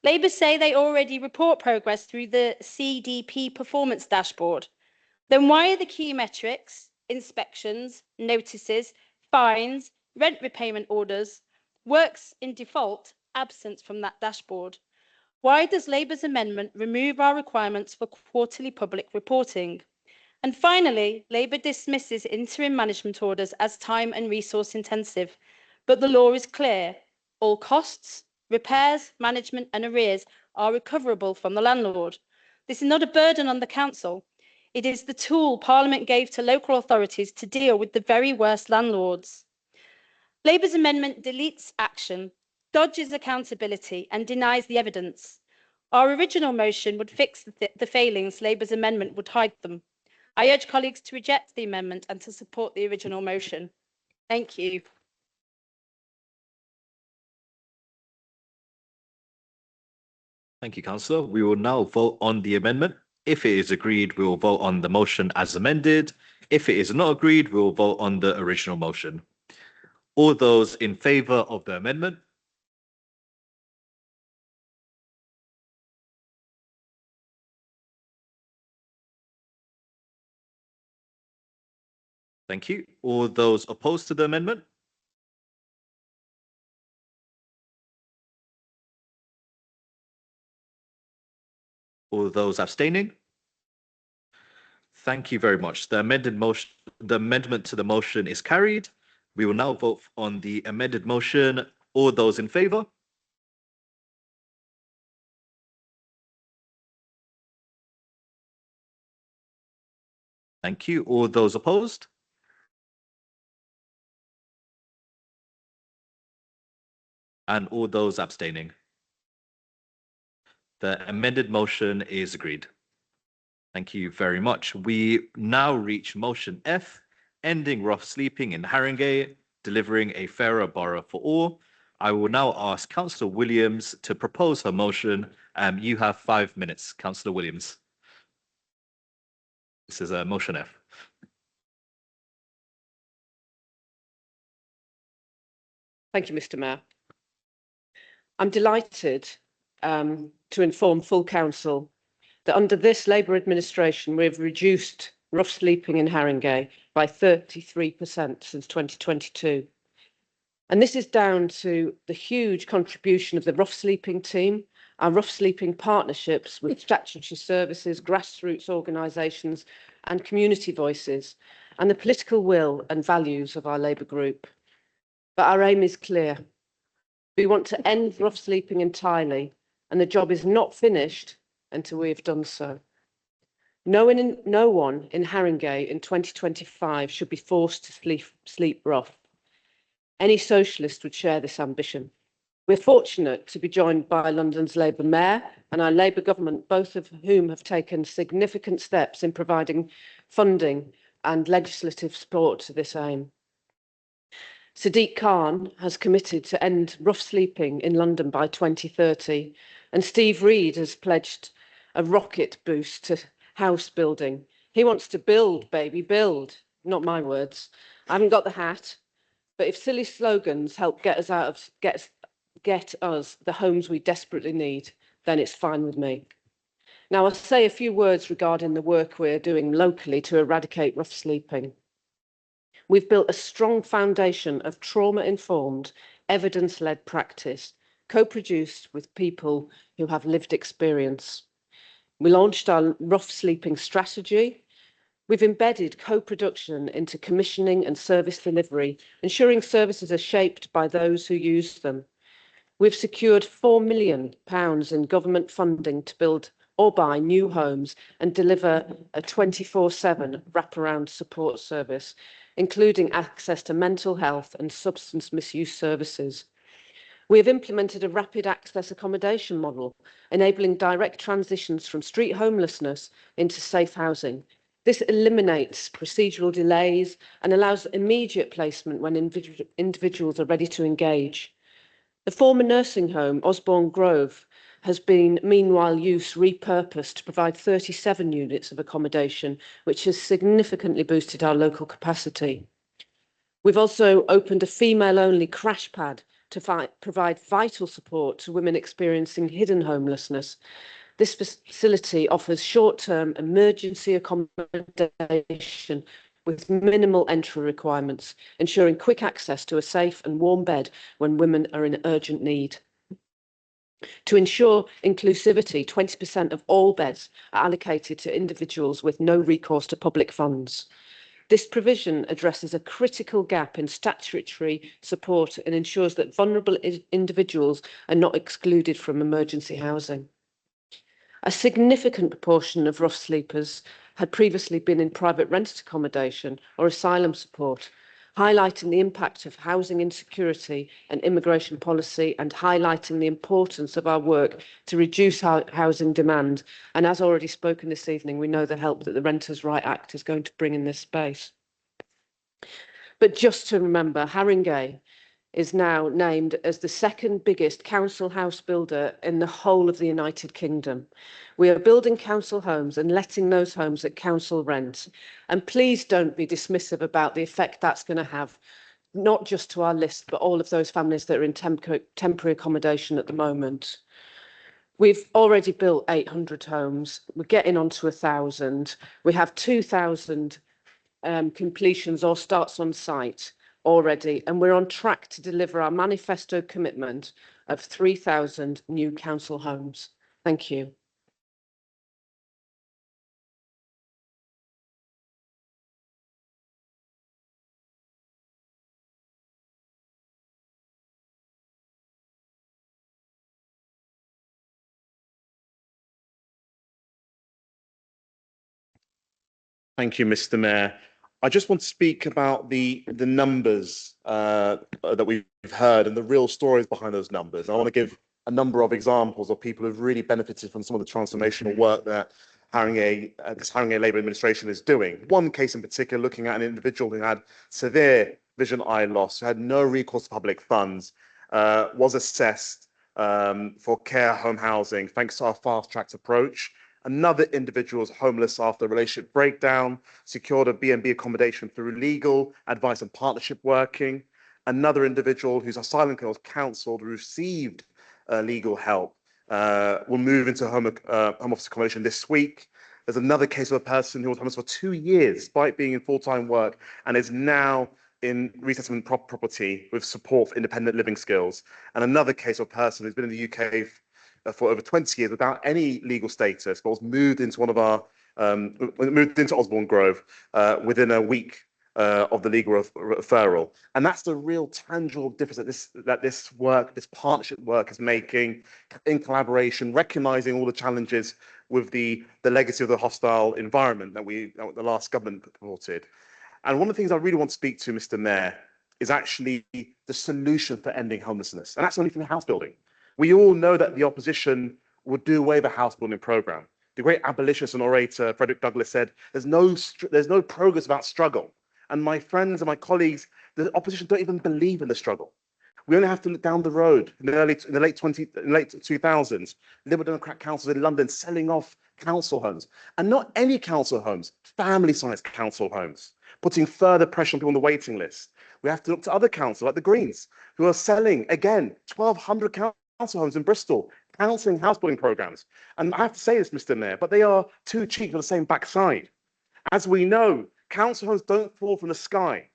Labour say they already report progress through the CDP performance dashboard. Then why are the key metrics, inspections, notices, fines, rent repayment orders, works in default absent from that dashboard? Why does Labour's amendment remove our requirements for quarterly public reporting? And finally, Labour dismisses interim management orders as time and resource intensive, but the law is clear. All costs, repairs, management and arrears are recoverable from the landlord. This is not a burden on the council. It is the tool Parliament gave to local authorities to deal with the very worst landlords. Labour's amendment deletes action, dodges accountability and denies the evidence. Our original motion would fix the failings. Labour's amendment would hide them. I urge colleagues to reject the amendment and to support the original motion. Thank you. Thank you, Councillor. We will now vote on the amendment. If it is agreed, we will vote on the motion as amended. If it is not agreed, we will vote on the original motion. All those in favour of the amendment? Thank you. All those opposed to the amendment? All those abstaining? Thank you very much. The amendment to the motion is carried. We will now vote on the amended motion. All those in favour? Thank you. All those opposed? And all those abstaining? The amended motion is agreed. Thank you very much. We now reach motion F, ending rough sleeping in Haringey, delivering a fairer borough for all. I will now ask Councillor Williams to propose her motion. You have 5 minutes, Councillor Williams. This is motion F. Thank you, Mr. Mayor. I'm delighted to inform full council that under this Labour administration, we've reduced rough sleeping in Haringey by 33% since 2022. And this is down to the huge contribution of the rough sleeping team, our rough sleeping partnerships with statutory services, grassroots organisations and community voices, and the political will and values of our Labour group. But our aim is clear. We want to end rough sleeping entirely, and the job is not finished until we have done so. No one in Haringey in 2025 should be forced to sleep rough. Any socialist would share this ambition. We're fortunate to be joined by London's Labour Mayor and our Labour government, both of whom have taken significant steps in providing funding and legislative support to this aim. Sadiq Khan has committed to end rough sleeping in London by 2030, and Steve Reid has pledged a rocket boost to house building. He wants to build, baby, build. Not my words. I haven't got the hat, but if silly slogans help get us the homes we desperately need, then it's fine with me. Now, I'll say a few words regarding the work we're doing locally to eradicate rough sleeping. We've built a strong foundation of trauma-informed, evidence-led practice, co-produced with people who have lived experience. We launched our rough sleeping strategy. We've embedded co-production into commissioning and service delivery, ensuring services are shaped by those who use them. We've secured £4 million in government funding to build or buy new homes and deliver a 24/7 wraparound support service, including access to mental health and substance misuse services. We have implemented a rapid access accommodation model, enabling direct transitions from street homelessness into safe housing. This eliminates procedural delays and allows immediate placement when individuals are ready to engage. The former nursing home, Osborne Grove, has been meanwhile repurposed to provide 37 units of accommodation, which has significantly boosted our local capacity. We've also opened a female-only crash pad to provide vital support to women experiencing hidden homelessness. This facility offers short-term emergency accommodation with minimal entry requirements, ensuring quick access to a safe and warm bed when women are in urgent need. To ensure inclusivity, 20% of all beds are allocated to individuals with no recourse to public funds. This provision addresses a critical gap in statutory support and ensures that vulnerable individuals are not excluded from emergency housing. A significant proportion of rough sleepers had previously been in private rented accommodation or asylum support, highlighting the impact of housing insecurity and immigration policy and highlighting the importance of our work to reduce housing demand. And as already spoken this evening, we know the help that the Renters' Right Act is going to bring in this space. But just to remember, Haringey is now named as the second biggest council house builder in the whole of the United Kingdom. We are building council homes and letting those homes at council rent. And please don't be dismissive about the effect that's going to have, not just to our list, but all of those families that are in temporary accommodation at the moment. We've already built 800 homes. We're getting on to 1,000. We have 2,000 completions or starts on site already, and we're on track to deliver our manifesto commitment of 3,000 new council homes. Thank you. Thank you, Mr. Mayor. I just want to speak about the numbers that we've heard and the real stories behind those numbers. I want to give a number of examples of people who've really benefited from some of the transformational work that this Haringey Labour administration is doing. One case in particular, looking at an individual who had severe vision eye loss, who had no recourse to public funds, was assessed for care home housing thanks to our fast-tracked approach. Another individual was homeless after a relationship breakdown, secured a B&B accommodation through legal advice and partnership working. Another individual whose asylum claim was cancelled received legal help, will move into home office accommodation this week. There's another case of a person who was homeless for 2 years despite being in full-time work and is now in resettlement property with support for independent living skills. And another case of a person who's been in the UK for over 20 years without any legal status, but was moved into one of our, moved into Osborne Grove within a week of the legal referral. And that's the real tangible difference that this work, this partnership work is making in collaboration, recognizing all the challenges with the legacy of the hostile environment that the last government reported. And one of the things I really want to speak to, Mr. Mayor, is actually the solution for ending homelessness. And that's only from house building. We all know that the opposition would do away with the house building program. The great abolitionist and orator Frederick Douglass said, there's no progress without struggle. And my friends and my colleagues, the opposition don't even believe in the struggle. We only have to look down the road in the late 2000s, Liberal Democrat councils in London selling off council homes, and not any council homes, family-sized council homes, putting further pressure on people on the waiting list. We have to look to other councils like the Greens, who are selling, again, 1,200 council homes in Bristol, cancelling house building programmes. And I have to say this, Mr. Mayor, but they are too cheap for the same backside. As we know, council homes don't fall from the sky.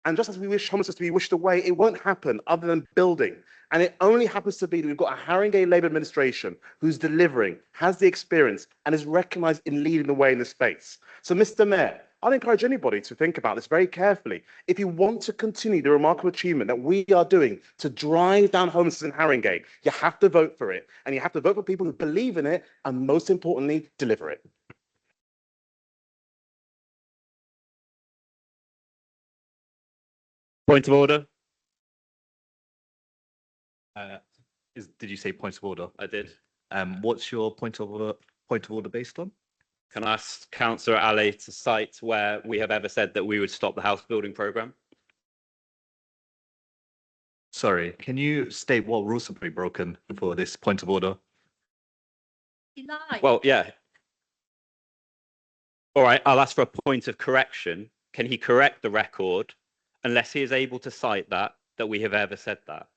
And just as we wish homelessness to be wished away, it won't happen other than building. And it only happens to be that we've got a Haringey Labour administration who's delivering, has the experience, and is recognised in leading the way in this space. So, Mr. Mayor, I'd encourage anybody to think about this very carefully. If you want to continue the remarkable achievement that we are doing to drive down homelessness in Haringey, you have to vote for it. And you have to vote for people who believe in it and, most importantly, deliver it. Point of order. Did you say point of order? I did. What's your point of order based on? Can I ask Councillor Ali to cite where we have ever said that we would stop the house building programme? Sorry, can you state what rules have been broken for this point of order? Well, yeah. All right, I'll ask for a point of correction. Can he correct the record unless he is able to cite that we have ever said that?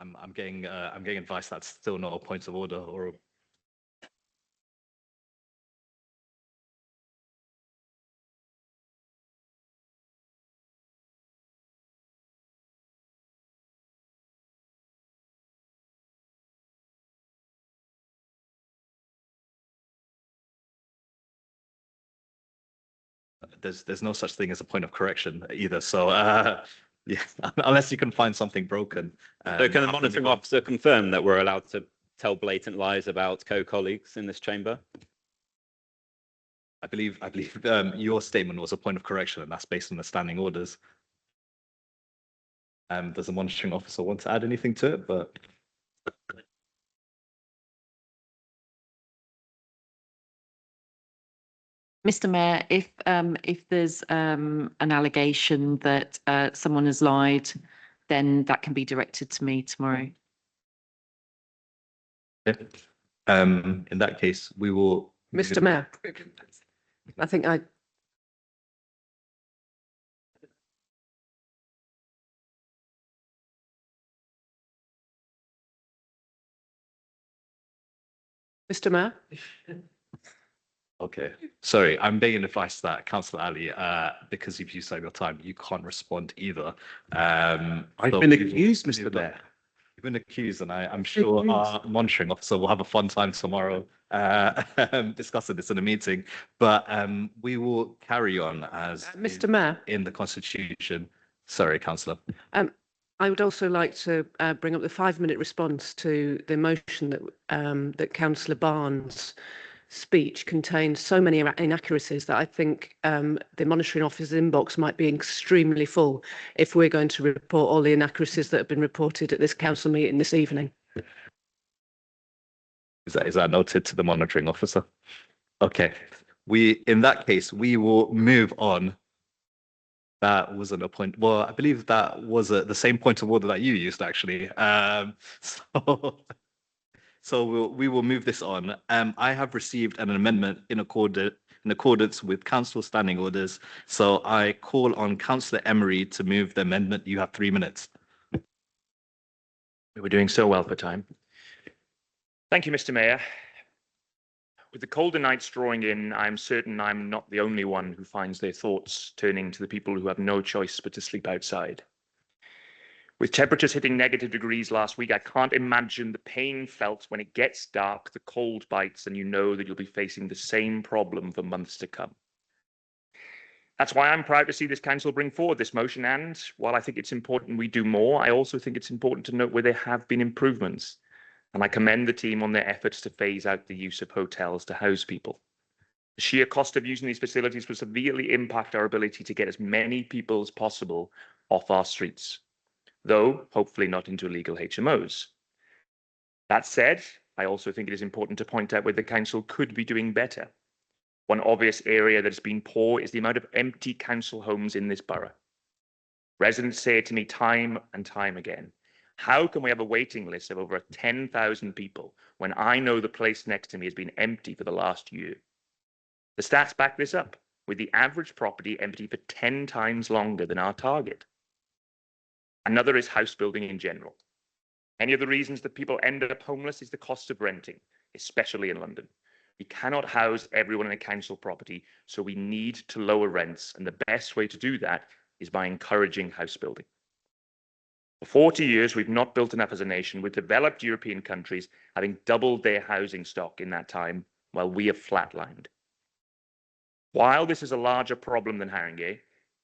I'm getting advice that's still not a point of order or. There's no such thing as a point of correction either. So Yeah, unless you can find something broken. So can the after monitoring we- officer confirm that we're allowed to tell blatant lies about co-colleagues in this chamber? I believe your statement was a point of correction, and that's based on the standing orders. Does the monitoring officer want to add anything to it? But Mr. Mayor, if there's an allegation that someone has lied, then that can be directed to me tomorrow. yeah. In that case, we will. Mr. Mayor, I think Mr. Mayor? Okay, sorry, I'm being advised that Councillor Ali, because you've used up your time, you can't respond either. I've so been we will accused, Mr. move on. Mayor. You've been accused, and I'm sure our monitoring officer will have a fun time tomorrow discussing this in a meeting. But we will carry on as Mr. Mayor? in the Constitution. Sorry, Councillor. I would also like to bring up the 5-minute response to the motion that Councillor Barnes' speech contained so many inaccuracies that I think the monitoring officer's inbox might be extremely full if we're going to report all the inaccuracies that have been reported at this council meeting this evening. Is that noted to the monitoring officer? Okay, in that case, we will move on. That wasn't a point. Well, I believe that was the same point of order that you used, actually. So we will move this on. I have received an amendment in accordance with council standing orders. So I call on Councillor Emery to move the amendment. You have 3 minutes. We were doing so well for time. Thank you, Mr. Mayor. With the colder nights drawing in, I'm certain I'm not the only one who finds their thoughts turning to the people who have no choice but to sleep outside. With temperatures hitting negative degrees last week, I can't imagine the pain felt when it gets dark, the cold bites, and you know that you'll be facing the same problem for months to come. That's why I'm proud to see this council bring forward this motion, and while I think it's important we do more, I also think it's important to note where there have been improvements. And I commend the team on their efforts to phase out the use of hotels to house people. The sheer cost of using these facilities will severely impact our ability to get as many people as possible off our streets, though hopefully not into illegal HMOs. That said, I also think it is important to point out where the council could be doing better. One obvious area that has been poor is the amount of empty council homes in this borough. Residents say it to me time and time again. How can we have a waiting list of over 10,000 people when I know the place next to me has been empty for the last year? The stats back this up, with the average property empty for 10 times longer than our target. Another is house building in general. Any of the reasons that people end up homeless is the cost of renting, especially in London. We cannot house everyone in a council property, so we need to lower rents, and the best way to do that is by encouraging house building. For 40 years, we've not built enough as a nation, with developed European countries having doubled their housing stock in that time, while we have flatlined. While this is a larger problem than Haringey,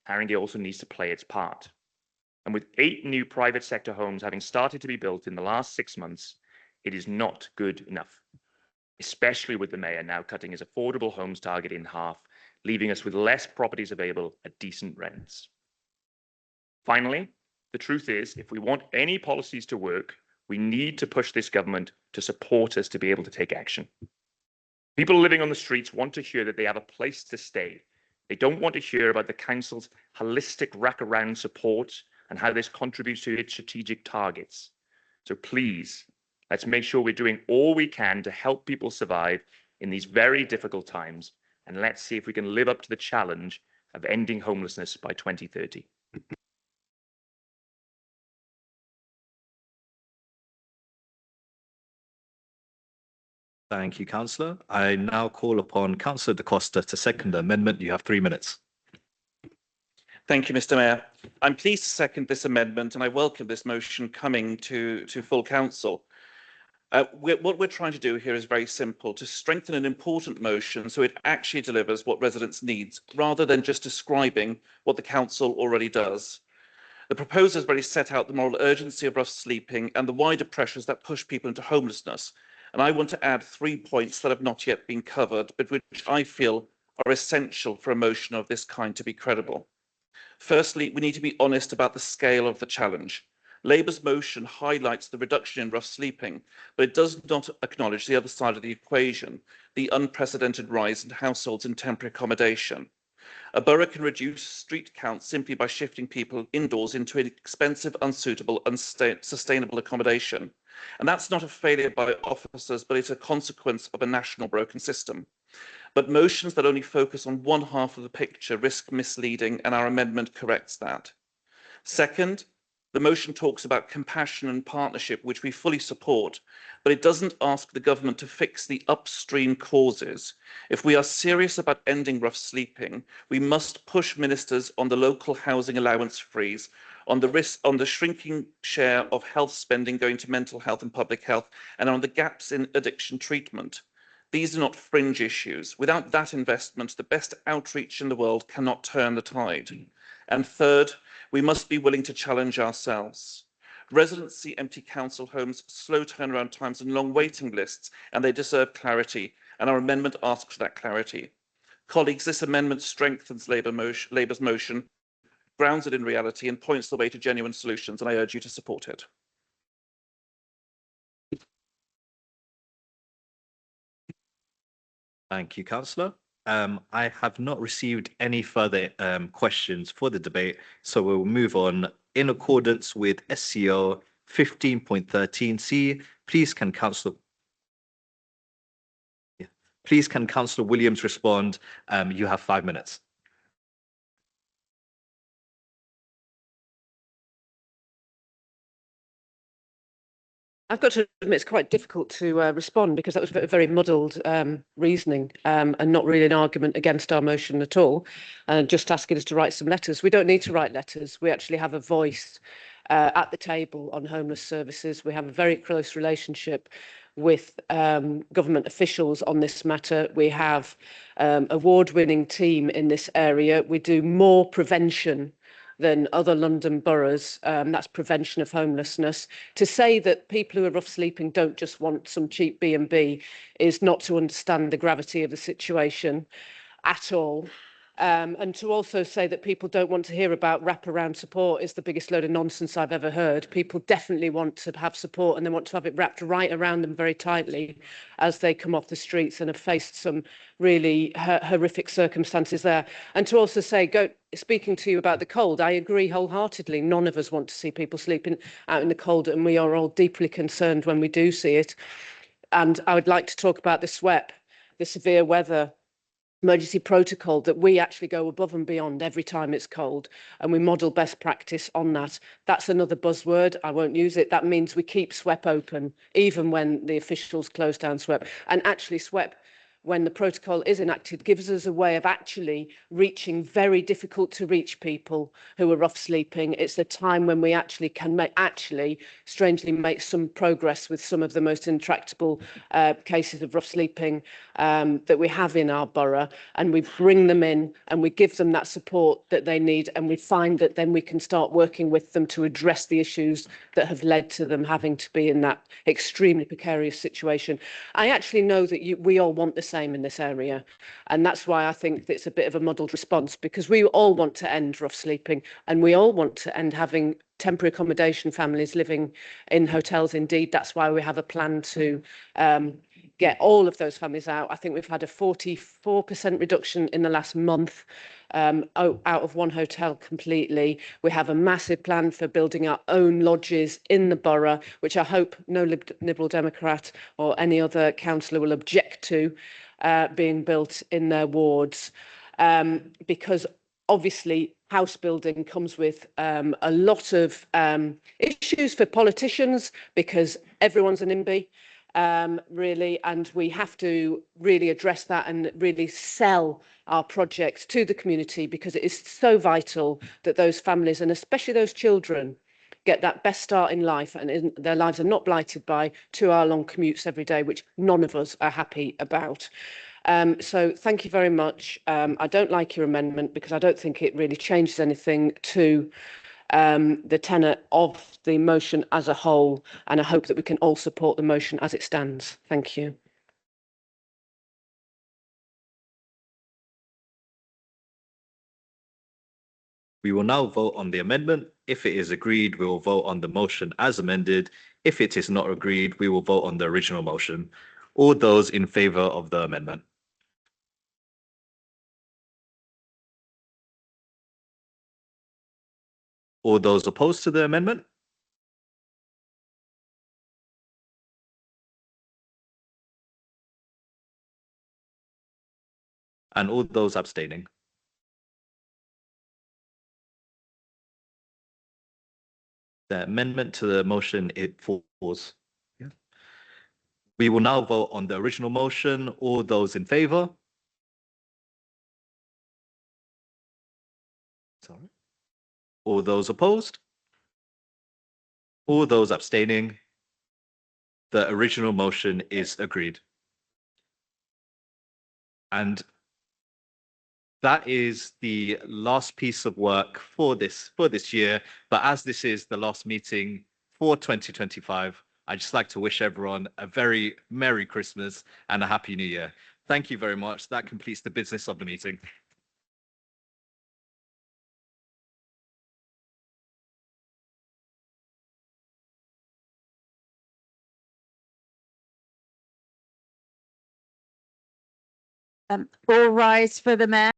Haringey also needs to play its part. And with 8 new private sector homes having started to be built in the last 6 months, it is not good enough, especially with the mayor now cutting his affordable homes target in half, leaving us with less properties available at decent rents. Finally, the truth is, if we want any policies to work, we need to push this government to support us to be able to take action. People living on the streets want to hear that they have a place to stay. They don't want to hear about the council's holistic wraparound support and how this contributes to its strategic targets. So please, let's make sure we're doing all we can to help people survive in these very difficult times, and let's see if we can live up to the challenge of ending homelessness by 2030. Thank you, Councillor. I now call upon Councillor Da Costa to second the amendment. You have 3 minutes. Thank you, Mr. Mayor. I'm pleased to second this amendment, and I welcome this motion coming to full council. What we're trying to do here is very simple, to strengthen an important motion so it actually delivers what residents need, rather than just describing what the council already does. The proposal has already set out the moral urgency of rough sleeping and the wider pressures that push people into homelessness. And I want to add 3 points that have not yet been covered, but which I feel are essential for a motion of this kind to be credible. Firstly, we need to be honest about the scale of the challenge. Labour's motion highlights the reduction in rough sleeping, but it does not acknowledge the other side of the equation, the unprecedented rise in households in temporary accommodation. A borough can reduce street count simply by shifting people indoors into expensive, unsuitable, unsustainable accommodation. And that's not a failure by officers, but it's a consequence of a national broken system. But motions that only focus on one half of the picture risk misleading, and our amendment corrects that. Second, the motion talks about compassion and partnership, which we fully support, but it doesn't ask the government to fix the upstream causes. If we are serious about ending rough sleeping, we must push ministers on the local housing allowance freeze, on the shrinking share of health spending going to mental health and public health, and on the gaps in addiction treatment. These are not fringe issues. Without that investment, the best outreach in the world cannot turn the tide. And third, we must be willing to challenge ourselves. Residents see empty council homes, slow turnaround times and long waiting lists, and they deserve clarity, and our amendment asks for that clarity. Colleagues, this amendment strengthens Labour's motion, grounds it in reality, and points the way to genuine solutions, and I urge you to support it. Thank you, Councillor. I have not received any further questions for the debate, so we'll move on. In accordance with SCO 15.13C, please can Councillor Williams respond? You have 5 minutes. I've got to admit it's quite difficult to respond because that was very muddled reasoning and not really an argument against our motion at all. And just asking us to write some letters. We don't need to write letters. We actually have a voice at the table on homeless services. We have a very close relationship with government officials on this matter. We have award-winning team in this area. We do more prevention than other London boroughs. That's prevention of homelessness. To say that people who are rough sleeping don't just want some cheap B&B is not to understand the gravity of the situation at all. And to also say that people don't want to hear about wraparound support is the biggest load of nonsense I've ever heard. People definitely want to have support, and they want to have it wrapped right around them very tightly as they come off the streets and have faced some really horrific circumstances there. And to also say, speaking to you about the cold, I agree wholeheartedly. None of us want to see people sleeping out in the cold, and we are all deeply concerned when we do see it. And I would like to talk about the SWEP, the severe weather emergency protocol, that we actually go above and beyond every time it's cold, and we model best practice on that. That's another buzzword. I won't use it. That means we keep SWEP open even when the officials close down SWEP. And actually SWEP, when the protocol is enacted, gives us a way of actually reaching very difficult to reach people who are rough sleeping. It's the time when we actually can strangely make some progress with some of the most intractable cases of rough sleeping that we have in our borough, and we bring them in and we give them that support that they need, and we find that then we can start working with them to address the issues that have led to them having to be in that extremely precarious situation. I actually know that we all want the same in this area, and that's why I think it's a bit of a muddled response, because we all want to end rough sleeping, and we all want to end having temporary accommodation families living in hotels. Indeed, that's why we have a plan to get all of those families out. I think we've had a 44% reduction in the last month out of one hotel completely. We have a massive plan for building our own lodges in the borough, which I hope no Liberal Democrat or any other councillor will object to being built in their wards, because obviously house building comes with a lot of issues for politicians, because everyone's an NIMBY, really, and we have to really address that and really sell our projects to the community, because it is so vital that those families, and especially those children, get that best start in life, and their lives are not blighted by 2-hour-long commutes every day, which none of us are happy about. So thank you very much. I don't like your amendment because I don't think it really changes anything to the tenet of the motion as a whole, and I hope that we can all support the motion as it stands. Thank you. We will now vote on the amendment. If it is agreed, we will vote on the motion as amended. If it is not agreed, we will vote on the original motion. All those in favour of the amendment? All those opposed to the amendment? And all those abstaining? The amendment to the motion, it falls. Yeah. We will now vote on the original motion. All those in favour? Sorry. All those opposed? All those abstaining? The original motion is agreed. And that is the last piece of work for this year. But as this is the last meeting for 2025, I'd just like to wish everyone a very Merry Christmas and a Happy New Year. Thank you very much. That completes the business of the meeting. All rise for the mayor.